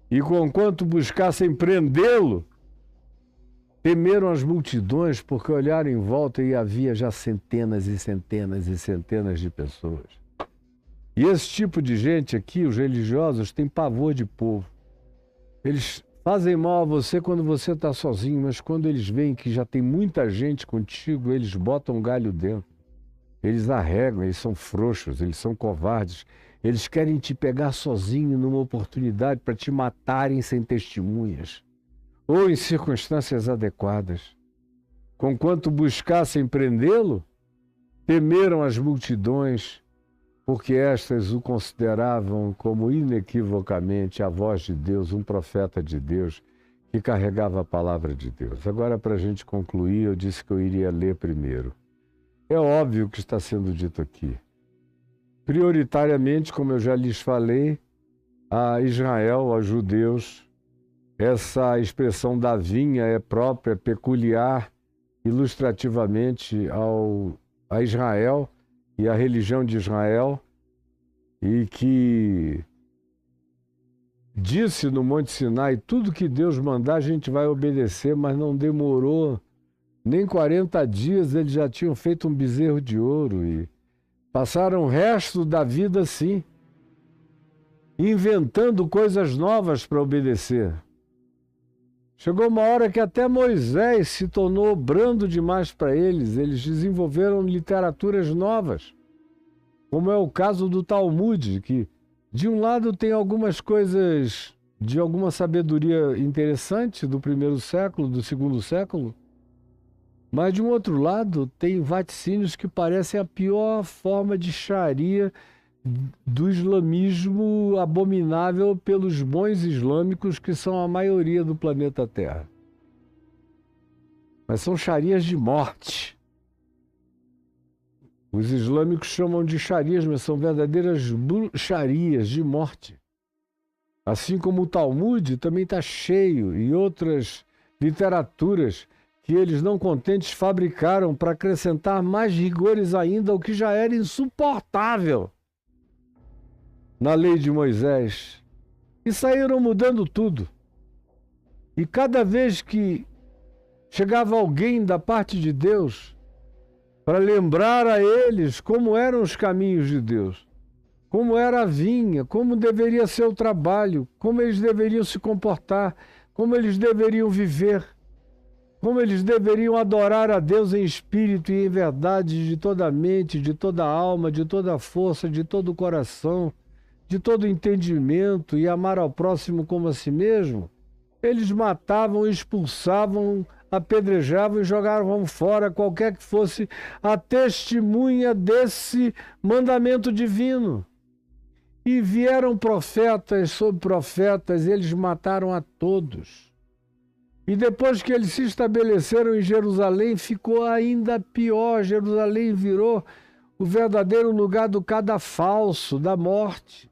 E conquanto buscassem prendê-lo, temeram as multidões, porque olharam em volta e havia já centenas e centenas e centenas de pessoas. E esse tipo de gente aqui, os religiosos, tem pavor de povo. Eles fazem mal a você quando você está sozinho, mas quando eles veem que já tem muita gente contigo, eles botam um galho dentro. Eles arregam, eles são frouxos, eles são covardes. Eles querem te pegar sozinho numa oportunidade para te matarem sem testemunhas ou em circunstâncias adequadas. Conquanto buscassem prendê-lo, temeram as multidões, porque estas o consideravam como inequivocamente a voz de Deus, um profeta de Deus, que carregava a palavra de Deus. Agora, para a gente concluir, eu disse que eu iria ler primeiro. É óbvio o que está sendo dito aqui. Prioritariamente, como eu já lhes falei, a Israel, aos judeus, essa expressão da vinha é própria, peculiar, ilustrativamente a Israel e a religião de Israel, e que disse no Monte Sinai, tudo que Deus mandar a gente vai obedecer, mas não demorou nem 40 dias, eles já tinham feito um bezerro de ouro e passaram o resto da vida assim, inventando coisas novas para obedecer. Chegou uma hora que até Moisés se tornou brando demais para eles. Eles desenvolveram literaturas novas, como é o caso do Talmud, que de um lado tem algumas coisas de alguma sabedoria interessante do primeiro século, do segundo século, mas de um outro lado tem vaticínios que parecem a pior forma de sharia do islamismo abominável pelos bons islâmicos que são a maioria do planeta Terra. Mas são sharias de morte. Os islâmicos chamam de sharias, mas são verdadeiras sharias de morte. Assim como o Talmud também está cheio e outras literaturas que eles, não contentes, fabricaram para acrescentar mais rigores ainda ao que já era insuportável na lei de Moisés, e saíram mudando tudo. E cada vez que chegava alguém da parte de Deus para lembrar a eles como eram os caminhos de Deus, como era a vinha, como deveria ser o trabalho, como eles deveriam se comportar, como eles deveriam viver, como eles deveriam adorar a Deus em espírito e em verdade, de toda a mente, de toda a alma, de toda a força, de todo o coração, de todo entendimento, e amar ao próximo como a si mesmo, eles matavam, expulsavam, apedrejavam e jogavam fora qualquer que fosse a testemunha desse mandamento divino. E vieram profetas sobre profetas, e eles mataram a todos. E depois que eles se estabeleceram em Jerusalém, ficou ainda pior. Jerusalém virou o verdadeiro lugar do cadafalso, da morte.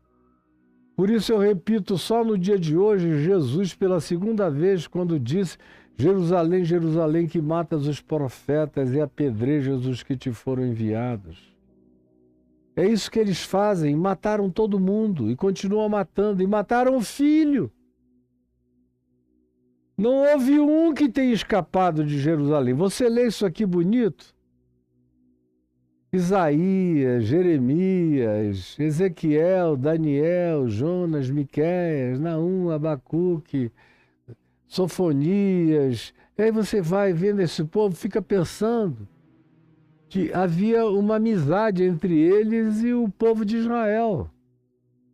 Por isso eu repito, só no dia de hoje, Jesus, pela segunda vez, quando disse: Jerusalém, Jerusalém, que matas os profetas e apedrejas os que te foram enviados. É isso que eles fazem, mataram todo mundo e continuam matando, e mataram o filho. Não houve um que tenha escapado de Jerusalém. Você lê isso aqui bonito? Isaías, Jeremias, Ezequiel, Daniel, Jonas, Miqueias, Naum, Abacuque, Sofonias. E aí você vai vendo esse povo, fica pensando. que havia uma amizade entre eles e o povo de Israel.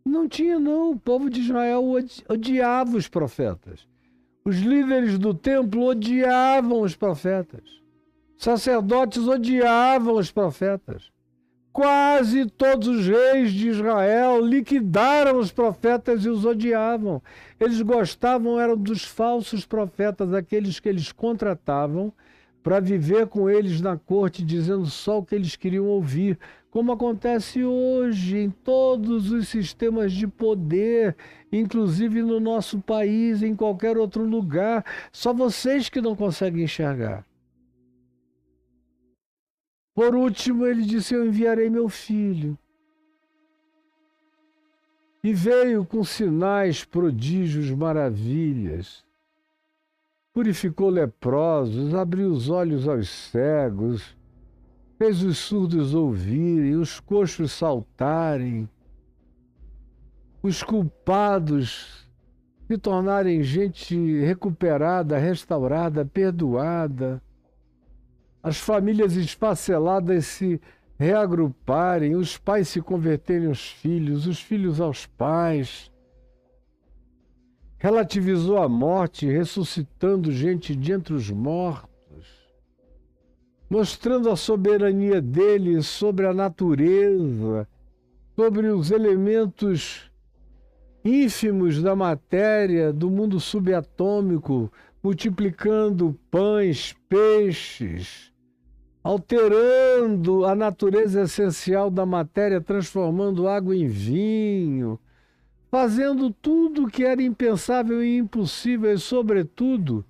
Não tinha, não. O povo de Israel odiava os profetas. Os líderes do templo odiavam os profetas. Sacerdotes odiavam os profetas. Quase todos os reis de Israel liquidaram os profetas e os odiavam. Eles gostavam eram dos falsos profetas, aqueles que eles contratavam para viver com eles na corte, dizendo só o que eles queriam ouvir, como acontece hoje em todos os sistemas de poder, inclusive no nosso país, em qualquer outro lugar. Só vocês que não conseguem enxergar. Por último, ele disse: eu enviarei meu filho. E veio com sinais, prodígios, maravilhas. Purificou leprosos, abriu os olhos aos cegos, fez os surdos ouvirem, os coxos saltarem, os culpados se tornarem gente recuperada, restaurada, perdoada, as famílias esfaceladas se reagruparem, os pais se converterem aos filhos, os filhos aos pais. Relativizou a morte, ressuscitando gente de entre os mortos, mostrando a soberania dele sobre a natureza, sobre os elementos ínfimos da matéria, do mundo subatômico, multiplicando pães, peixes, alterando a natureza essencial da matéria, transformando água em vinho, fazendo tudo que era impensável e impossível e, sobretudo,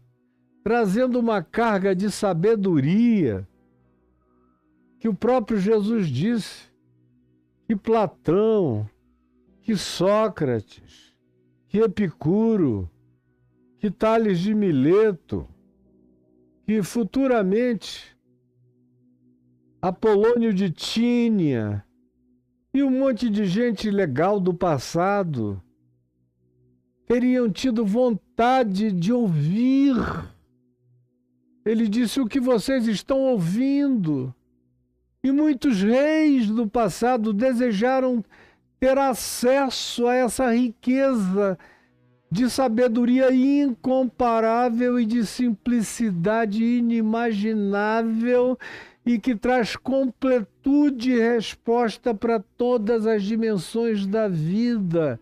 trazendo uma carga de sabedoria que o próprio Jesus disse, que Platão, que Sócrates, que Epicuro, que Tales de Mileto, que futuramente Apolônio de Tínia e um monte de gente legal do passado teriam tido vontade de ouvir. Ele disse: o que vocês estão ouvindo? E muitos reis do passado desejaram ter acesso a essa riqueza de sabedoria incomparável e de simplicidade inimaginável e que traz completude e resposta para todas as dimensões da vida.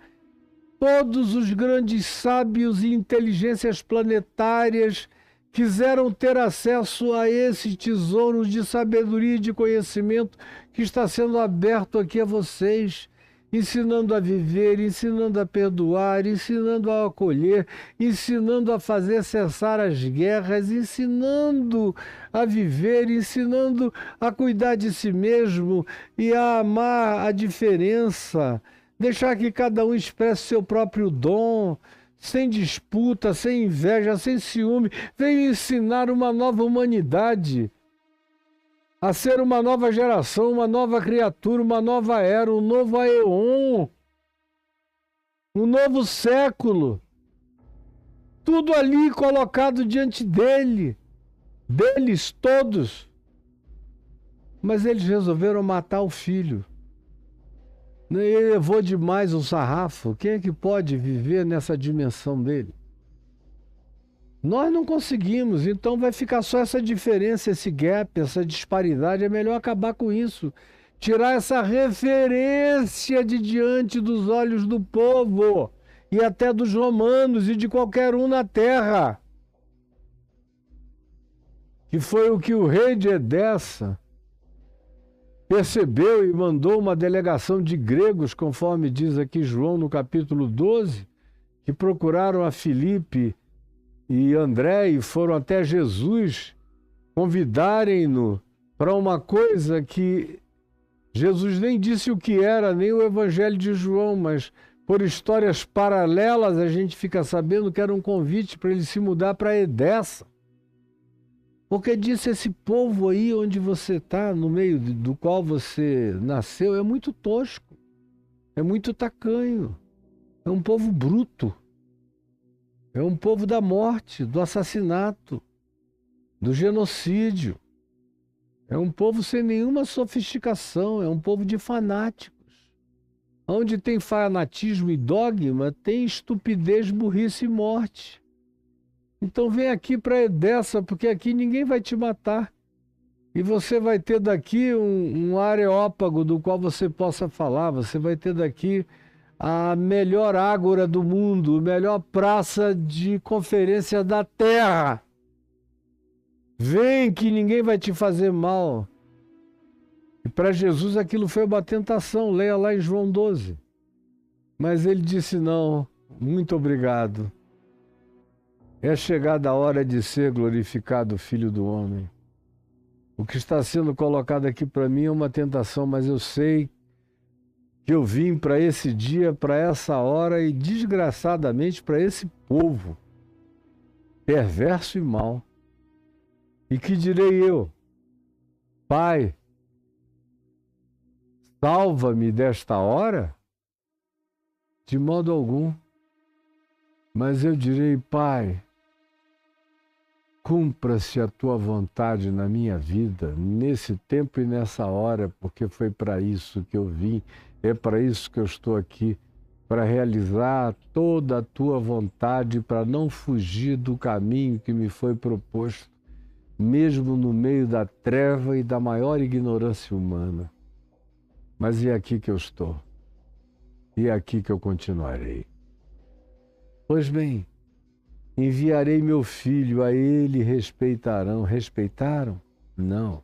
Todos os grandes sábios e inteligências planetárias quiseram ter acesso a esse tesouro de sabedoria e de conhecimento que está sendo aberto aqui a vocês, ensinando a viver, ensinando a perdoar, ensinando a acolher, ensinando a fazer cessar as guerras, ensinando a viver, ensinando a cuidar de si mesmo e a amar a diferença, deixar que cada um expresse seu próprio dom, sem disputa, sem inveja, sem ciúme. Veio ensinar uma nova humanidade a ser uma nova geração, uma nova criatura, uma nova era, um novo aeon, um novo século. Tudo ali colocado diante dele, deles todos. Mas eles resolveram matar o filho. Ele levou demais o sarrafo. Quem é que pode viver nessa dimensão dele? Nós não conseguimos, então vai ficar só essa diferença, esse gap, essa disparidade. É melhor acabar com isso. Tirar essa referência de diante dos olhos do povo e até dos romanos e de qualquer um na terra. Que foi o que o rei de Edessa percebeu e mandou uma delegação de gregos, conforme diz aqui João no capítulo 12, que procuraram a Filipe e André e foram até Jesus convidarem-no para uma coisa que Jesus nem disse o que era, nem o Evangelho de João, mas por histórias paralelas a gente fica sabendo que era um convite para ele se mudar para Edessa. Porque disse: esse povo aí onde você está, no meio do qual você nasceu, é muito tosco, é muito tacanho, é um povo bruto. É um povo da morte, do assassinato, do genocídio. É um povo sem nenhuma sofisticação, é um povo de fanáticos. Onde tem fanatismo e dogma, tem estupidez, burrice e morte. Então vem aqui para Edessa, porque aqui ninguém vai te matar. E você vai ter daqui um areópago do qual você possa falar, você vai ter daqui a melhor ágora do mundo, a melhor praça de conferência da terra. Vem que ninguém vai te fazer mal. E para Jesus aquilo foi uma tentação, leia lá em João 12. Mas ele disse não, muito obrigado. É chegada a hora de ser glorificado o Filho do Homem. O que está sendo colocado aqui para mim é uma tentação, mas eu sei que eu vim para esse dia, para essa hora e desgraçadamente para esse povo perverso e mau. E que direi eu? Pai, salva-me desta hora? De modo algum. Mas eu direi, Pai, cumpra-se a tua vontade na minha vida, nesse tempo e nessa hora, porque foi para isso que eu vim, é para isso que eu estou aqui, para realizar toda a tua vontade, para não fugir do caminho que me foi proposto, mesmo no meio da treva e da maior ignorância humana. Mas é aqui que eu estou, e é aqui que eu continuarei. Pois bem, enviarei meu filho, a ele respeitarão. Respeitaram? Não.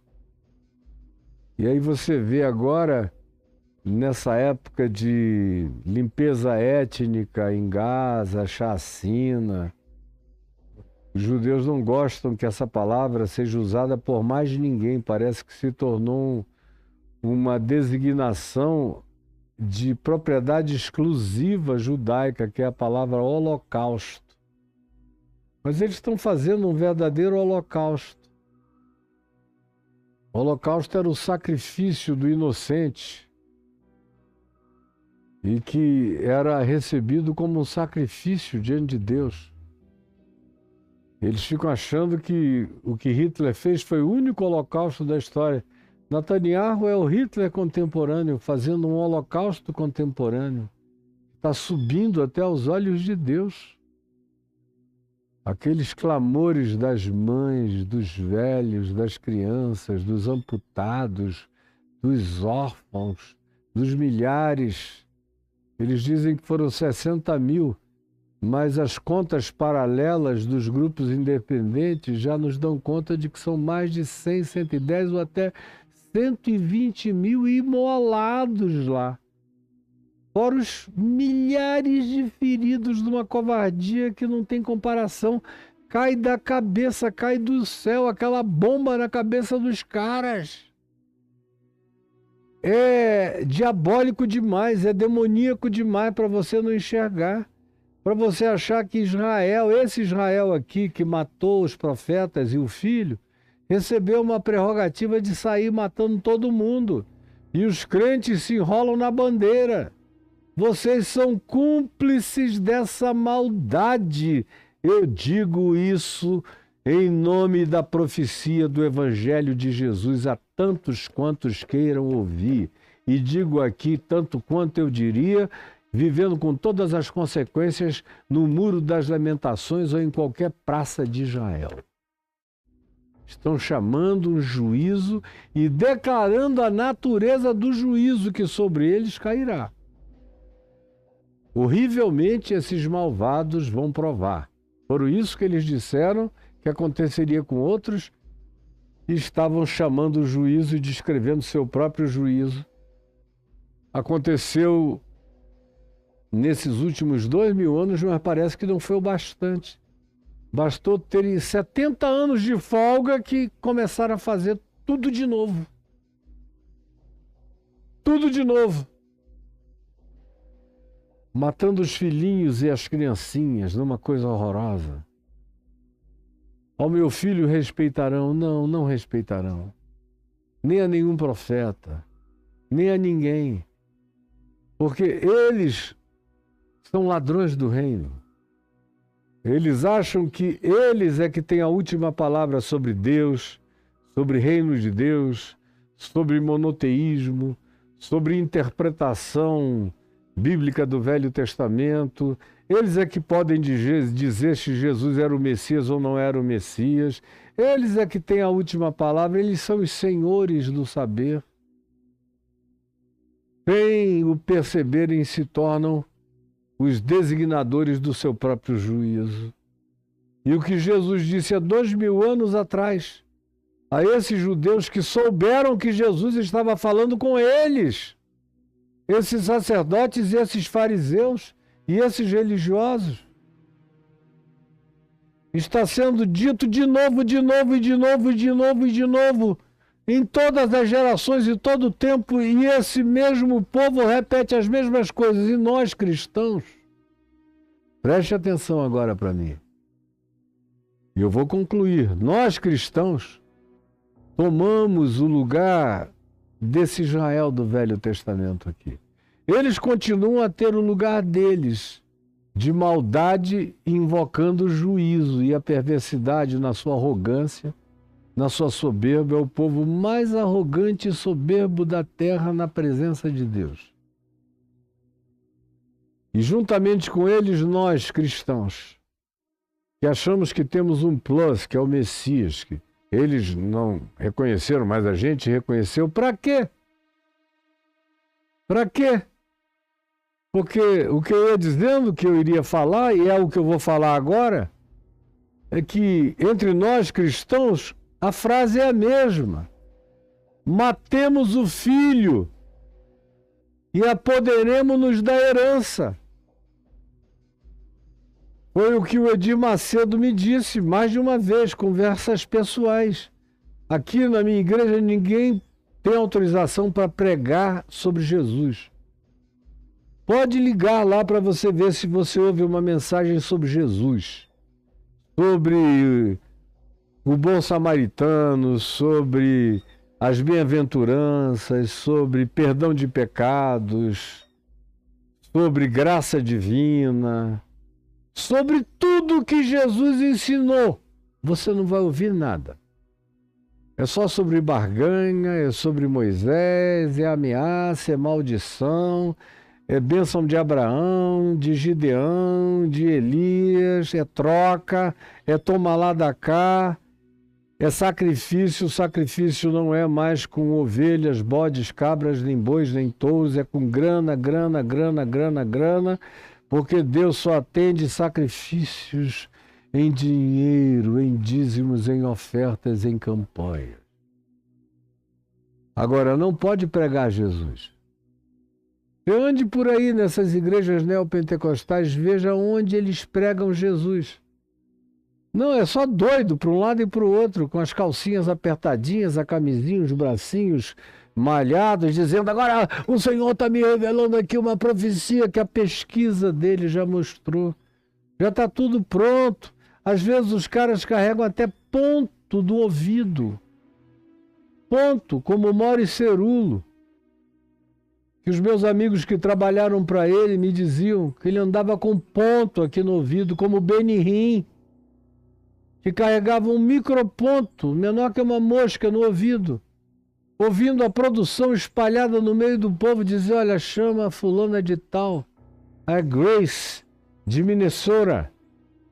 E aí você vê agora, nessa época de limpeza étnica em Gaza, chacina, os judeus não gostam que essa palavra seja usada por mais ninguém. Parece que se tornou uma designação de propriedade exclusiva judaica, que é a palavra holocausto. Mas eles estão fazendo um verdadeiro holocausto. O holocausto era o sacrifício do inocente e que era recebido como um sacrifício diante de Deus. Eles ficam achando que o que Hitler fez foi o único holocausto da história. Netanyahu é o Hitler contemporâneo, fazendo um holocausto contemporâneo. Está subindo até aos olhos de Deus. Aqueles clamores das mães, dos velhos, das crianças, dos amputados, dos órfãos, dos milhares. Eles dizem que foram 60 mil, mas as contas paralelas dos grupos independentes já nos dão conta de que são mais de 100, 110 ou até 120 mil imolados lá. Fora os milhares de feridos de uma covardia que não tem comparação. Cai da cabeça, cai do céu, aquela bomba na cabeça dos caras. É diabólico demais, é demoníaco demais para você não enxergar. Para você achar que Israel, esse Israel aqui que matou os profetas e o filho, recebeu uma prerrogativa de sair matando todo mundo. E os crentes se enrolam na bandeira. Vocês são cúmplices dessa maldade. Eu digo isso em nome da profecia do Evangelho de Jesus a tantos quantos queiram ouvir. E digo aqui, tanto quanto eu diria, vivendo com todas as consequências no Muro das Lamentações ou em qualquer praça de Israel. Estão chamando um juízo e declarando a natureza do juízo que sobre eles cairá. Horrivelmente esses malvados vão provar. Por isso que eles disseram que aconteceria com outros e estavam chamando o juízo e descrevendo seu próprio juízo. Aconteceu nesses últimos 2000 anos, mas parece que não foi o bastante. Bastou terem 70 anos de folga que começaram a fazer tudo de novo. Tudo de novo. Matando os filhinhos e as criancinhas, numa coisa horrorosa. Ao meu filho respeitarão? Não, não respeitarão. Nem a nenhum profeta, nem a ninguém. Porque eles são ladrões do reino. Eles acham que eles é que têm a última palavra sobre Deus, sobre reino de Deus, sobre monoteísmo, sobre interpretação bíblica do Velho Testamento. Eles é que podem dizer se Jesus era o Messias ou não era o Messias. Eles é que têm a última palavra, eles são os senhores do saber. Sem o perceberem, se tornam os designadores do seu próprio juízo. E o que Jesus disse há 2000 anos atrás, a esses judeus que souberam que Jesus estava falando com eles, esses sacerdotes e esses fariseus e esses religiosos, está sendo dito de novo, de novo, e de novo, e de novo, e de novo, em todas as gerações e todo o tempo, e esse mesmo povo repete as mesmas coisas. E nós, cristãos, preste atenção agora para mim. E eu vou concluir. Nós, cristãos, tomamos o lugar desse Israel do Velho Testamento aqui. Eles continuam a ter o lugar deles, de maldade, invocando o juízo e a perversidade na sua arrogância, na sua soberba. É o povo mais arrogante e soberbo da terra na presença de Deus. E juntamente com eles, nós, cristãos, que achamos que temos um plus, que é o Messias, que eles não reconheceram, mas a gente reconheceu. Para quê? Para quê? Porque o que eu ia dizendo, que eu iria falar, e é o que eu vou falar agora, é que entre nós cristãos, a frase é a mesma. Matemos o filho e apoderemos-nos da herança. Foi o que o Edir Macedo me disse mais de uma vez, conversas pessoais. Aqui na minha igreja ninguém tem autorização para pregar sobre Jesus. Pode ligar lá para você ver se você ouve uma mensagem sobre Jesus, sobre o bom samaritano, sobre as bem-aventuranças, sobre perdão de pecados, sobre graça divina, sobre tudo que Jesus ensinou. Você não vai ouvir nada. É só sobre barganha, é sobre Moisés, é ameaça, é maldição, é bênção de Abraão, de Gideão, de Elias, é troca, é toma lá da cá, é sacrifício. O sacrifício não é mais com ovelhas, bodes, cabras, nem bois, nem touros, é com grana, grana, grana, grana, grana, porque Deus só atende sacrifícios em dinheiro, em dízimos, em ofertas, em campanhas. Agora, não pode pregar Jesus. Você ande por aí nessas igrejas neopentecostais, veja onde eles pregam Jesus. Não, é só doido para um lado e para o outro, com as calcinhas apertadinhas, a camisinha, os bracinhos malhados, dizendo: agora o Senhor está me revelando aqui uma profecia que a pesquisa dele já mostrou. Já está tudo pronto. Às vezes os caras carregam até ponto do ouvido. Ponto, como Mauro Cerulo. Que os meus amigos que trabalharam para ele me diziam que ele andava com ponto aqui no ouvido, como Benihim, que carregava um microponto, menor que uma mosca no ouvido, ouvindo a produção espalhada no meio do povo dizer: olha, chama a fulana de tal, a Grace, de Minnesota,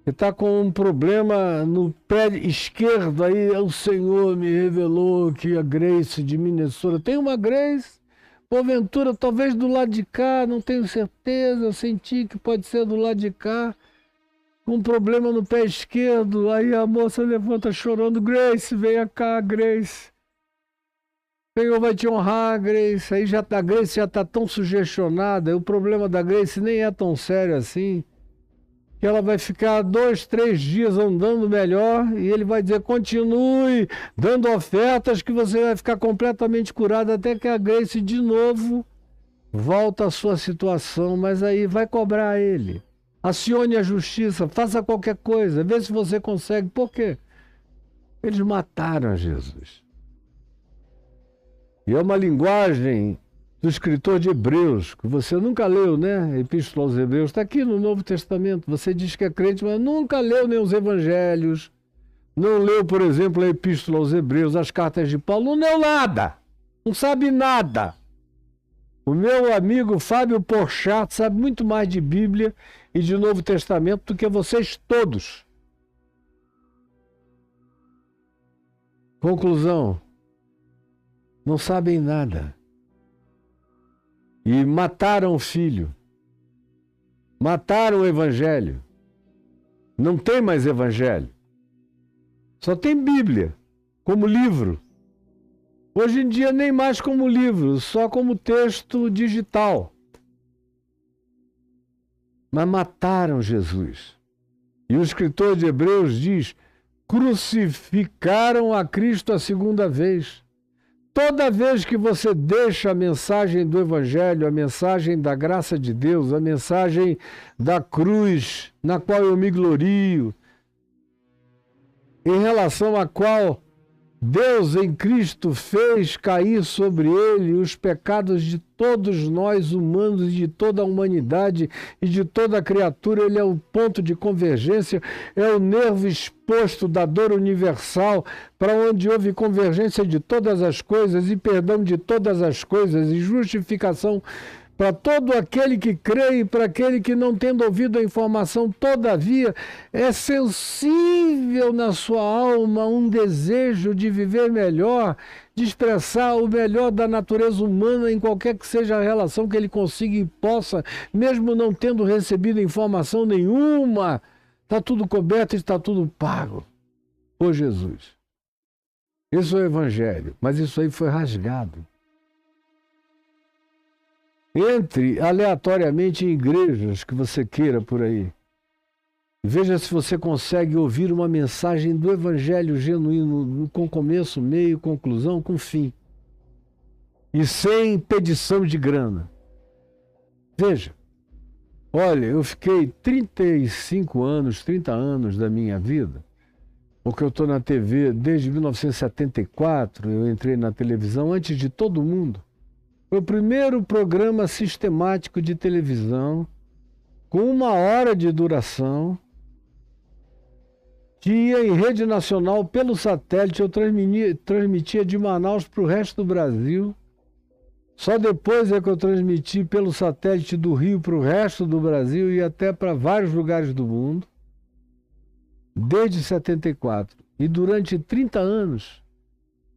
que está com um problema no pé esquerdo. Aí o Senhor me revelou que a Grace de Minnesota, tem uma Grace, porventura, talvez do lado de cá, não tenho certeza, eu senti que pode ser do lado de cá, com um problema no pé esquerdo. Aí a moça levanta chorando: Grace, venha cá, Grace. O Senhor vai te honrar, Grace. Aí a Grace já está tão sugestionada, e o problema da Grace nem é tão sério assim, que ela vai ficar 2, 3 dias andando melhor, e ele vai dizer: continue dando ofertas que você vai ficar completamente curado, até que a Grace de novo volta à sua situação. Mas aí vai cobrar ele. Acione a justiça, faça qualquer coisa, vê se você consegue. Por quê? Eles mataram a Jesus. E é uma linguagem do escritor de Hebreus, que você nunca leu, né? Epístola aos Hebreus, está aqui no Novo Testamento. Você diz que é crente, mas nunca leu nem os evangelhos, Não leu, por exemplo, a Epístola aos Hebreus, as cartas de Paulo, não leu nada, não sabe nada. O meu amigo Fábio Porchat sabe muito mais de Bíblia e de Novo Testamento do que vocês todos. Conclusão, não sabem nada. E mataram o filho. Mataram o evangelho. Não tem mais evangelho. Só tem Bíblia, como livro. Hoje em dia nem mais como livro, só como texto digital. Mas mataram Jesus. E o escritor de Hebreus diz: crucificaram a Cristo a segunda vez. Toda vez que você deixa a mensagem do Evangelho, a mensagem da graça de Deus, a mensagem da cruz, na qual eu me glorio, em relação à qual Deus em Cristo fez cair sobre ele os pecados de todos nós humanos, de toda a humanidade e de toda a criatura. Ele é o ponto de convergência, é o nervo exposto da dor universal, para onde houve convergência de todas as coisas e perdão de todas as coisas e justificação para todo aquele que crê e para aquele que, não tendo ouvido a informação, todavia é sensível na sua alma um desejo de viver melhor, de expressar o melhor da natureza humana em qualquer que seja a relação que ele consiga e possa, mesmo não tendo recebido informação nenhuma. Está tudo coberto e está tudo pago por Jesus. Isso é o Evangelho, mas isso aí foi rasgado. Entre aleatoriamente em igrejas que você queira por aí. Veja se você consegue ouvir uma mensagem do Evangelho genuíno, com começo, meio, conclusão, com fim. E sem pedição de grana. Veja, olha, eu fiquei 35 anos, 30 anos da minha vida, porque eu estou na TV desde 1974, eu entrei na televisão antes de todo mundo. Foi o primeiro programa sistemático de televisão, com 1 hora de duração, que ia em rede nacional pelo satélite. Eu transmitia de Manaus para o resto do Brasil. Só depois é que eu transmiti pelo satélite do Rio para o resto do Brasil e até para vários lugares do mundo, desde 74. E durante 30 anos...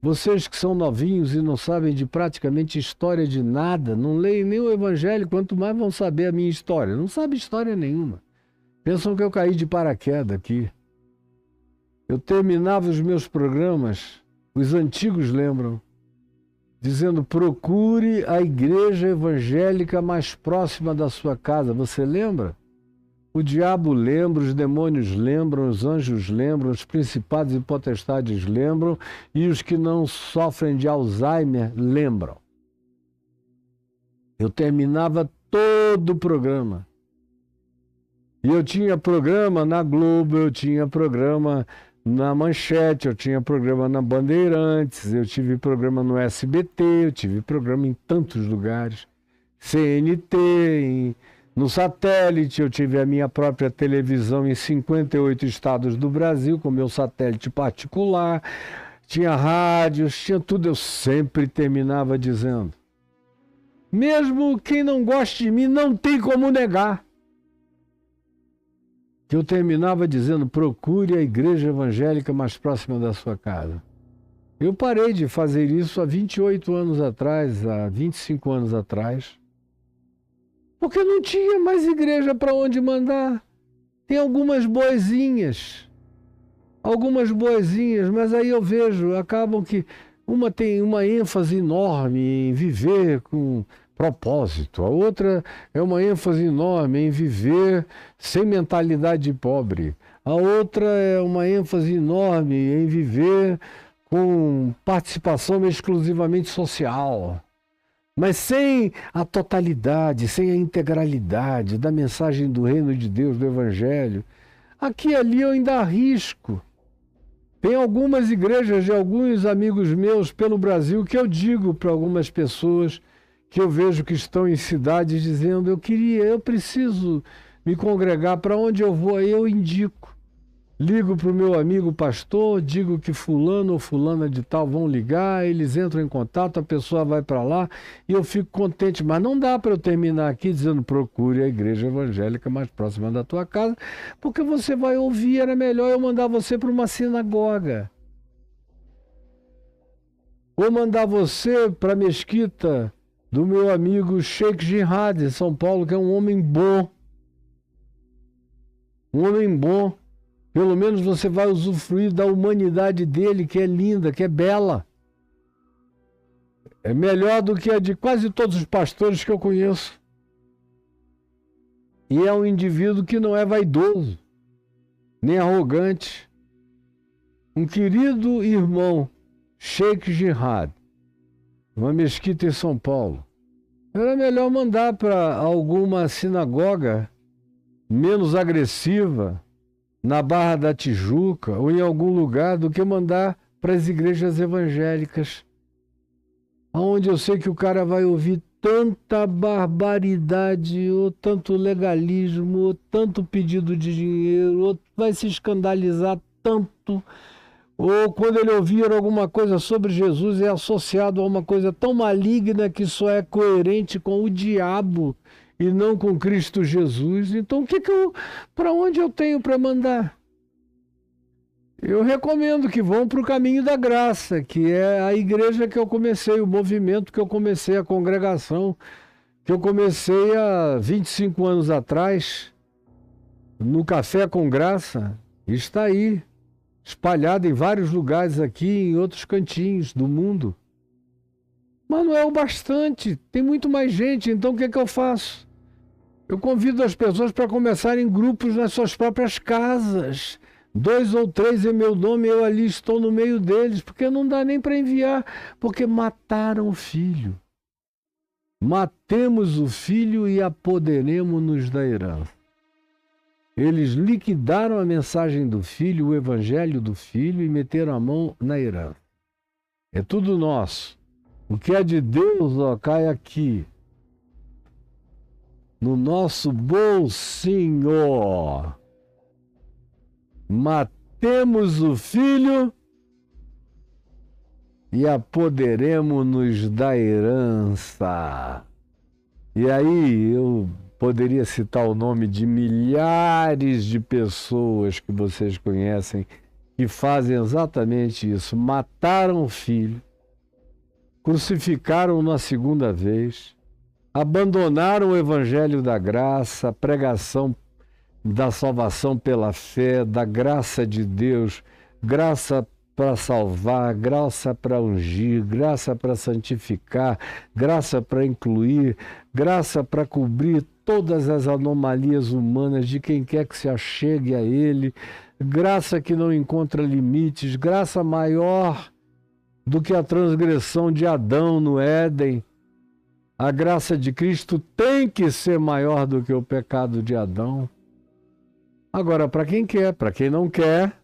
Vocês que são novinhos e não sabem de praticamente história de nada, não leem nem o Evangelho, quanto mais vão saber a minha história. Não sabem história nenhuma. Pensam que eu caí de paraquedas aqui. Eu terminava os meus programas, os antigos lembram, dizendo: procure a igreja evangélica mais próxima da sua casa. Você lembra? O diabo lembra, os demônios lembram, os anjos lembram, os principados e potestades lembram, e os que não sofrem de Alzheimer lembram. Eu terminava todo o programa. E eu tinha programa na Globo, eu tinha programa na Manchete, eu tinha programa na Bandeirantes, eu tive programa no SBT, eu tive programa em tantos lugares, CNT, no satélite. Eu tive a minha própria televisão em 58 estados do Brasil, com meu satélite particular, tinha rádios, tinha tudo. Eu sempre terminava dizendo: mesmo quem não goste de mim, não tem como negar. Que eu terminava dizendo: procure a igreja evangélica mais próxima da sua casa. Eu parei de fazer isso há 28 anos atrás, há 25 anos atrás, porque não tinha mais igreja para onde mandar. Tem algumas boazinhas, mas aí eu vejo, acabam que uma tem uma ênfase enorme em viver com propósito, a outra é uma ênfase enorme em viver sem mentalidade de pobre, a outra é uma ênfase enorme em viver com participação exclusivamente social, mas sem a totalidade, sem a integralidade da mensagem do reino de Deus, do Evangelho. Aqui e ali eu ainda arrisco. Tem algumas igrejas de alguns amigos meus pelo Brasil que eu digo para algumas pessoas que eu vejo que estão em cidades dizendo: eu preciso me congregar, para onde eu vou, aí eu indico. Ligo para o meu amigo pastor, digo que fulano ou fulana de tal vão ligar, eles entram em contato, a pessoa vai para lá e eu fico contente. Mas não dá para eu terminar aqui dizendo procure a igreja evangélica mais próxima da tua casa, porque você vai ouvir, era melhor eu mandar você para uma sinagoga. Ou mandar você para a mesquita do meu amigo Sheikh Jihad, em São Paulo, que é um homem bom. Um homem bom. Pelo menos você vai usufruir da humanidade dele, que é linda, que é bela. É melhor do que a de quase todos os pastores que eu conheço. E é um indivíduo que não é vaidoso, nem arrogante. Um querido irmão, Sheikh Jihad, uma mesquita em São Paulo. Era melhor mandar para alguma sinagoga menos agressiva, na Barra da Tijuca ou em algum lugar, do que mandar para as igrejas evangélicas, onde eu sei que o cara vai ouvir tanta barbaridade, ou tanto legalismo, ou tanto pedido de dinheiro, ou vai se escandalizar tanto, ou quando ele ouvir alguma coisa sobre Jesus é associado a uma coisa tão maligna que só é coerente com o diabo e não com Cristo Jesus. Então, para onde eu tenho para mandar? Eu recomendo que vão para o caminho da graça, que é a igreja que eu comecei, o movimento que eu comecei, a congregação que eu comecei há 25 anos atrás, no Café com Graça. Está aí, espalhado em vários lugares aqui, em outros cantinhos do mundo. Mas não é o bastante, tem muito mais gente, então o que eu faço? Eu convido as pessoas para começarem grupos nas suas próprias casas. 2 ou 3 em meu nome, eu ali estou no meio deles, porque não dá nem para enviar, porque mataram o filho. Matemos o filho e apoderemos-nos da herança. Eles liquidaram a mensagem do filho, o evangelho do filho, e meteram a mão na herança. É tudo nosso. O que é de Deus, ó, cai aqui, no nosso bolsinho. Matemos o filho e apoderemos-nos da herança. E aí eu poderia citar o nome de milhares de pessoas que vocês conhecem que fazem exatamente isso. Mataram o filho, crucificaram na segunda vez, abandonaram o evangelho da graça, a pregação da salvação pela fé, da graça de Deus, graça para salvar, graça para ungir, graça para santificar, graça para incluir, graça para cobrir todas as anomalias humanas de quem quer que se achegue a Ele, graça que não encontra limites, graça maior do que a transgressão de Adão no Éden. A graça de Cristo tem que ser maior do que o pecado de Adão. Agora, para quem quer, para quem não quer,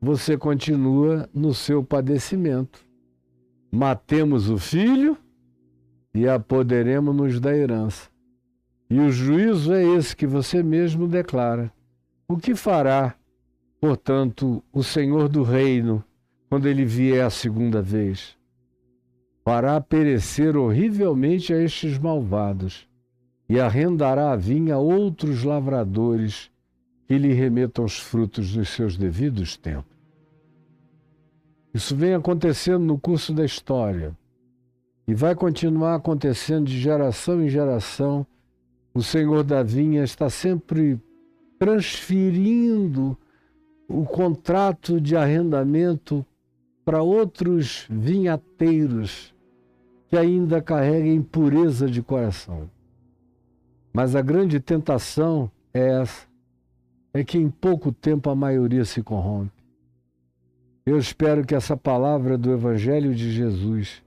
você continua no seu padecimento. Matemos o filho e apoderemos-nos da herança. E o juízo é esse que você mesmo declara. O que fará, portanto, o Senhor do reino quando ele vier a segunda vez? Fará perecer horrivelmente a estes malvados e arrendará a vinha a outros lavradores que lhe remetam os frutos nos seus devidos tempos. Isso vem acontecendo no curso da história e vai continuar acontecendo de geração em geração. O Senhor da vinha está sempre transferindo o contrato de arrendamento para outros vinhateiros que ainda carregam impureza de coração. Mas a grande tentação é essa, é que em pouco tempo a maioria se corrompe. Eu espero que essa palavra do Evangelho de Jesus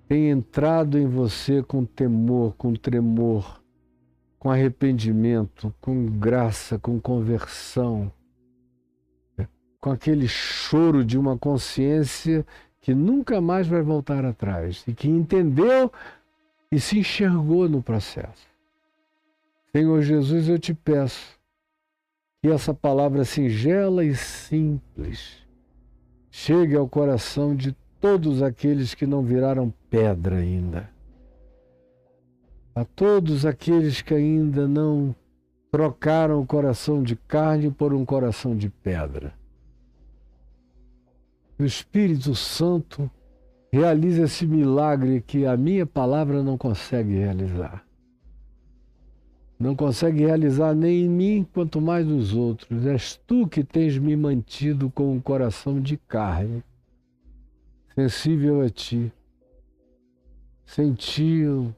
tenha entrado em você com temor, com tremor, com arrependimento, com graça, com conversão, com aquele choro de uma consciência que nunca mais vai voltar atrás e que entendeu e se enxergou no processo. Senhor Jesus, eu te peço que essa palavra singela e simples chegue ao coração de todos aqueles que não viraram pedra ainda. A todos aqueles que ainda não trocaram o coração de carne por um coração de pedra. O Espírito Santo realiza esse milagre que a minha palavra não consegue realizar. Não consegue realizar nem em mim, quanto mais nos outros. És tu que tens me mantido com um coração de carne, sensível a ti. Sem ti eu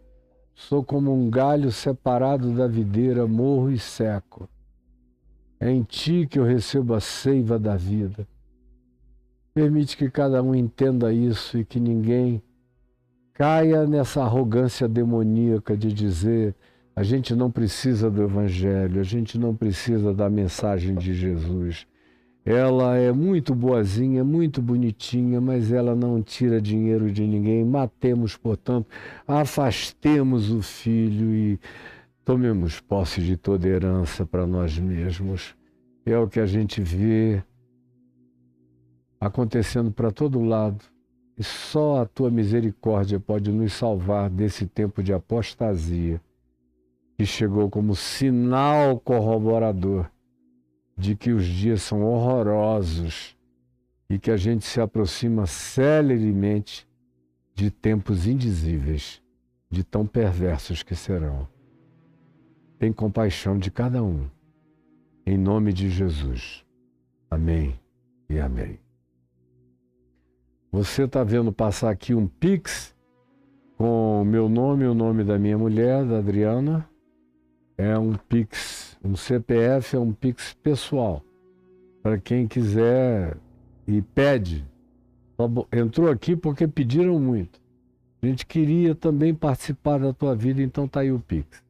sou como um galho separado da videira, morro e seco. É em ti que eu recebo a seiva da vida. Permite que cada um entenda isso e que ninguém caia nessa arrogância demoníaca de dizer: a gente não precisa do Evangelho, a gente não precisa da mensagem de Jesus. Ela é muito boazinha, muito bonitinha, mas ela não tira dinheiro de ninguém. Matemos, portanto, afastemos o filho e tomemos posse de toda herança para nós mesmos. É o que a gente vê acontecendo para todo lado. E só a tua misericórdia pode nos salvar desse tempo de apostasia que chegou como sinal corroborador de que os dias são horrorosos e que a gente se aproxima celeremente de tempos indizíveis, de tão perversos que serão. Tem compaixão de cada um. Em nome de Jesus. Amém e amém. Você está vendo passar aqui um Pix com o meu nome e o nome da minha mulher, da Adriana. É um Pix, um CPF, é um Pix pessoal. Para quem quiser e pede. Entrou aqui porque pediram muito. A gente queria também participar da tua vida, então tá aí o Pix.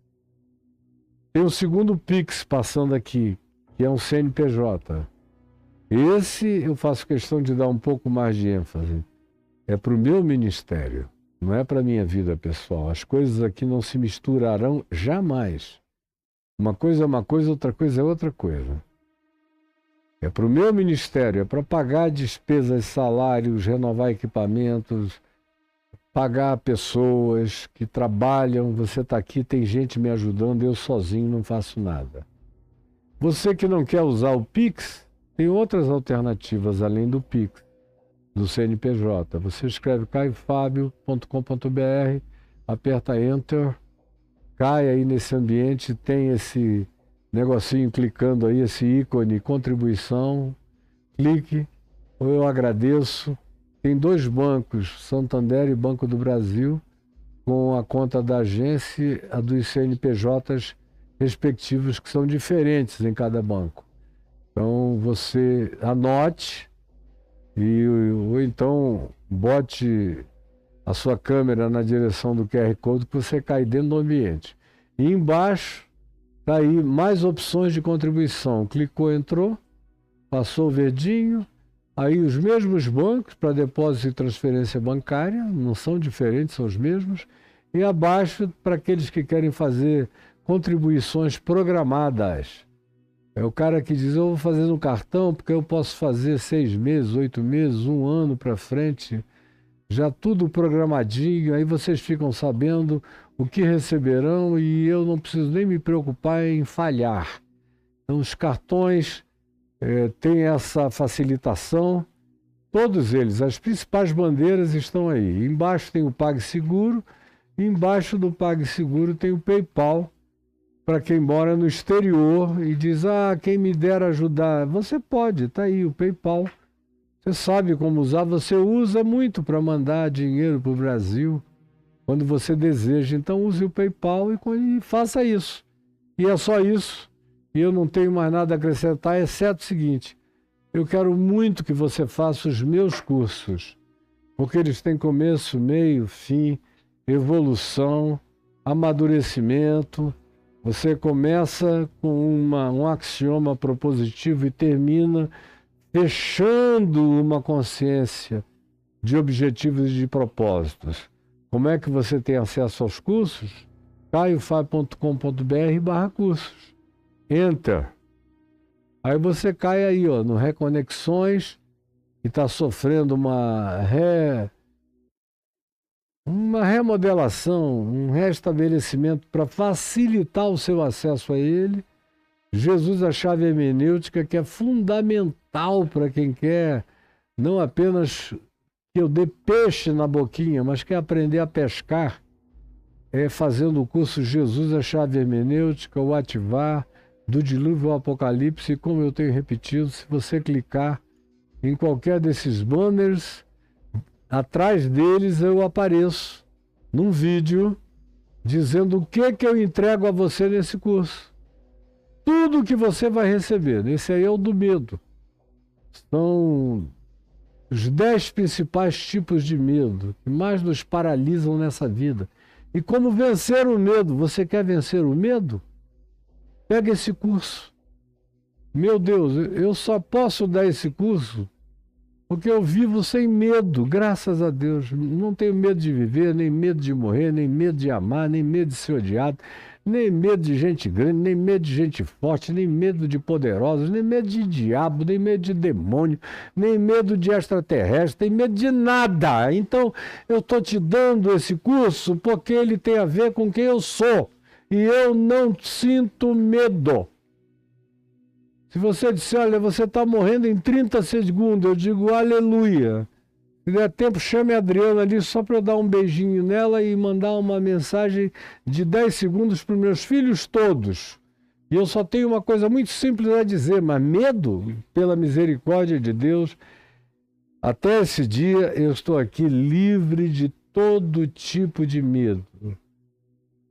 Tem o segundo Pix passando aqui, que é um CNPJ. Esse eu faço questão de dar um pouco mais de ênfase. É para o meu ministério, não é para a minha vida pessoal. As coisas aqui não se misturarão jamais. Uma coisa é uma coisa, outra coisa é outra coisa. É para o meu ministério, é para pagar despesas, salários, renovar equipamentos, pagar pessoas que trabalham. Você está aqui, tem gente me ajudando, eu sozinho não faço nada. Você que não quer usar o Pix, tem outras alternativas além do Pix, do CNPJ. Você escreve caiofabio.com.br, aperta Enter, cai aí nesse ambiente, tem esse negocinho clicando aí, esse ícone contribuição, clique, ou eu agradeço. Tem dois bancos, Santander e Banco do Brasil, com a conta da agência, a dos CNPJs respectivos, que são diferentes em cada banco. Então você anote ou então bote a sua câmera na direção do QR Code que você cai dentro do ambiente. E embaixo está aí mais opções de contribuição. Clicou, entrou, passou o verdinho, aí os mesmos bancos para depósito e transferência bancária, não são diferentes, são os mesmos. E abaixo para aqueles que querem fazer contribuições programadas. É o cara que diz: eu vou fazer no cartão porque eu posso fazer 6 meses, 8 meses, 1 ano para frente, já tudo programadinho, aí vocês ficam sabendo o que receberão e eu não preciso nem me preocupar em falhar. Então os cartões têm essa facilitação, todos eles, as principais bandeiras estão aí. Embaixo tem o PagSeguro, e embaixo do PagSeguro tem o PayPal, para quem mora no exterior e diz: quem me der ajudar, você pode, tá aí o PayPal. Você sabe como usar, você usa muito para mandar dinheiro para o Brasil, quando você deseja. Então use o PayPal e faça isso. E é só isso. E eu não tenho mais nada a acrescentar, exceto o seguinte: eu quero muito que você faça os meus cursos, porque eles têm começo, meio, fim, evolução, amadurecimento. Você começa com um axioma propositivo e termina fechando uma consciência de objetivos e de propósitos. Como é que você tem acesso aos cursos? caiofabio.com.br/cursos. Enter. Aí você cai aí, ó, no Reconexões e está sofrendo uma remodelação, um restabelecimento para facilitar o seu acesso a ele. Jesus, a chave hermenêutica, que é fundamental para quem quer não apenas que eu dê peixe na boquinha, mas quer aprender a pescar, fazendo o curso Jesus, a chave hermenêutica, o ativar, do dilúvio ao apocalipse. E como eu tenho repetido, se você clicar em qualquer desses banners, atrás deles eu apareço num vídeo dizendo o que eu entrego a você nesse curso. Tudo que você vai receber. Esse aí é o do medo. São os 10 principais tipos de medo que mais nos paralisam nessa vida. E como vencer o medo? Você quer vencer o medo? Pega esse curso. Meu Deus, eu só posso dar esse curso porque eu vivo sem medo, graças a Deus. Não tenho medo de viver, nem medo de morrer, nem medo de amar, nem medo de ser odiado, nem medo de gente grande, nem medo de gente forte, nem medo de poderosos, nem medo de diabo, nem medo de demônio, nem medo de extraterrestre, nem medo de nada. Então, eu estou te dando esse curso porque ele tem a ver com quem eu sou. E eu não sinto medo. Se você disser, olha, você está morrendo em 30 segundos, eu digo aleluia. Se der tempo, chame a Adriana ali só para eu dar um beijinho nela e mandar uma mensagem de 10 segundos para os meus filhos todos. E eu só tenho uma coisa muito simples a dizer, mas medo, pela misericórdia de Deus, até esse dia eu estou aqui livre de todo tipo de medo.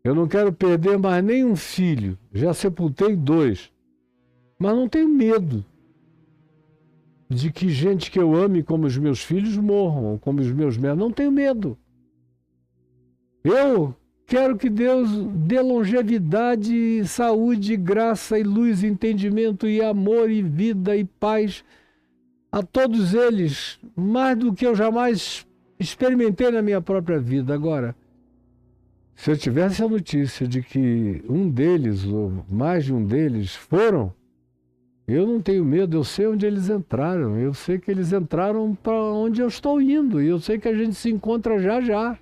Eu não quero perder mais nenhum filho, já sepultei 2. Mas não tenho medo de que gente que eu ame como os meus filhos morram, como os meus netos. Não tenho medo. Eu quero que Deus dê longevidade, saúde, graça e luz, entendimento e amor e vida e paz a todos eles, mais do que eu jamais experimentei na minha própria vida. Agora, se eu tivesse a notícia de que um deles, ou mais de um deles, foram, eu não tenho medo, eu sei onde eles entraram, eu sei que eles entraram para onde eu estou indo, e eu sei que a gente se encontra já já,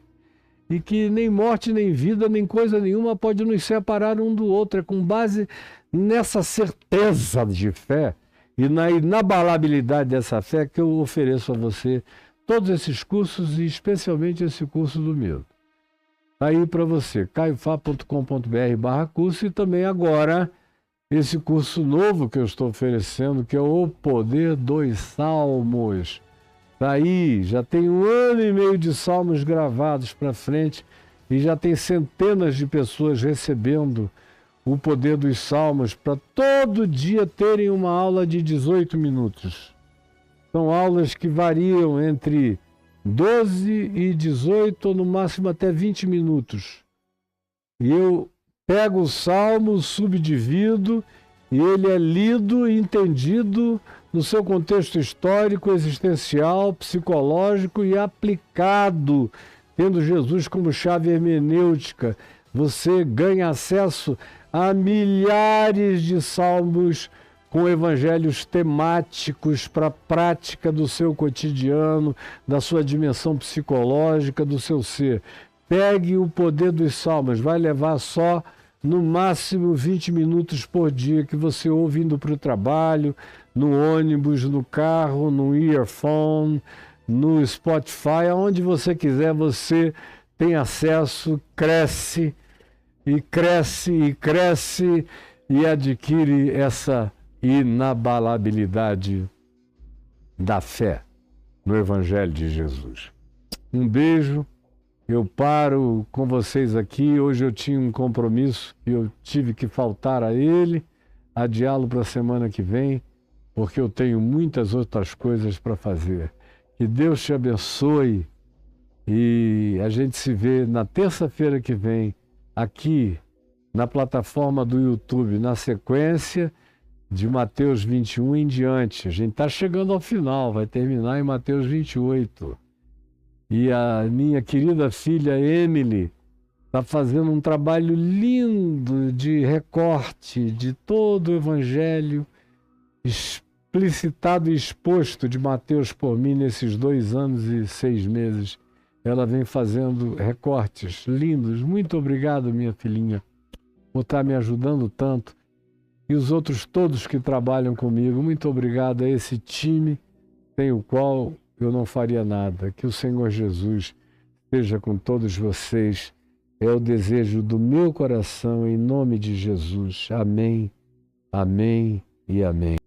e que nem morte, nem vida, nem coisa nenhuma pode nos separar um do outro. É com base nessa certeza de fé e na inabalabilidade dessa fé que eu ofereço a você todos esses cursos, e especialmente esse curso do medo. Aí para você, caiofá.com.br/curso, e também agora esse curso novo que eu estou oferecendo, que é o Poder dos Salmos. Está aí, já tem 1 ano e meio de salmos gravados para frente e já tem centenas de pessoas recebendo o Poder dos Salmos para todo dia terem uma aula de 18 minutos. São aulas que variam entre 12 e 18, ou no máximo até 20 minutos. E eu pego o salmo, subdivido, e ele é lido e entendido no seu contexto histórico, existencial, psicológico e aplicado, tendo Jesus como chave hermenêutica. Você ganha acesso a milhares de salmos com evangelhos temáticos para a prática do seu cotidiano, da sua dimensão psicológica, do seu ser. Pegue o Poder dos Salmos, vai levar só no máximo 20 minutos por dia, que você ouve indo para o trabalho, no ônibus, no carro, no earphone, no Spotify, aonde você quiser, você tem acesso, cresce e cresce e cresce e adquire essa inabalabilidade da fé no Evangelho de Jesus. Um beijo. Eu paro com vocês aqui. Hoje eu tinha um compromisso e eu tive que faltar a ele, adiá-lo para a semana que vem, porque eu tenho muitas outras coisas para fazer. Que Deus te abençoe e a gente se vê na terça-feira que vem aqui na plataforma do YouTube, na sequência de Mateus 21 em diante. A gente está chegando ao final, vai terminar em Mateus 28. E a minha querida filha Emily está fazendo um trabalho lindo de recorte de todo o Evangelho, explicitado e exposto de Mateus por mim nesses 2 anos e 6 meses. Ela vem fazendo recortes lindos. Muito obrigado, minha filhinha, por estar me ajudando tanto. E os outros todos que trabalham comigo, muito obrigado a esse time sem o qual eu não faria nada. Que o Senhor Jesus esteja com todos vocês. É o desejo do meu coração, em nome de Jesus. Amém, amém e amém.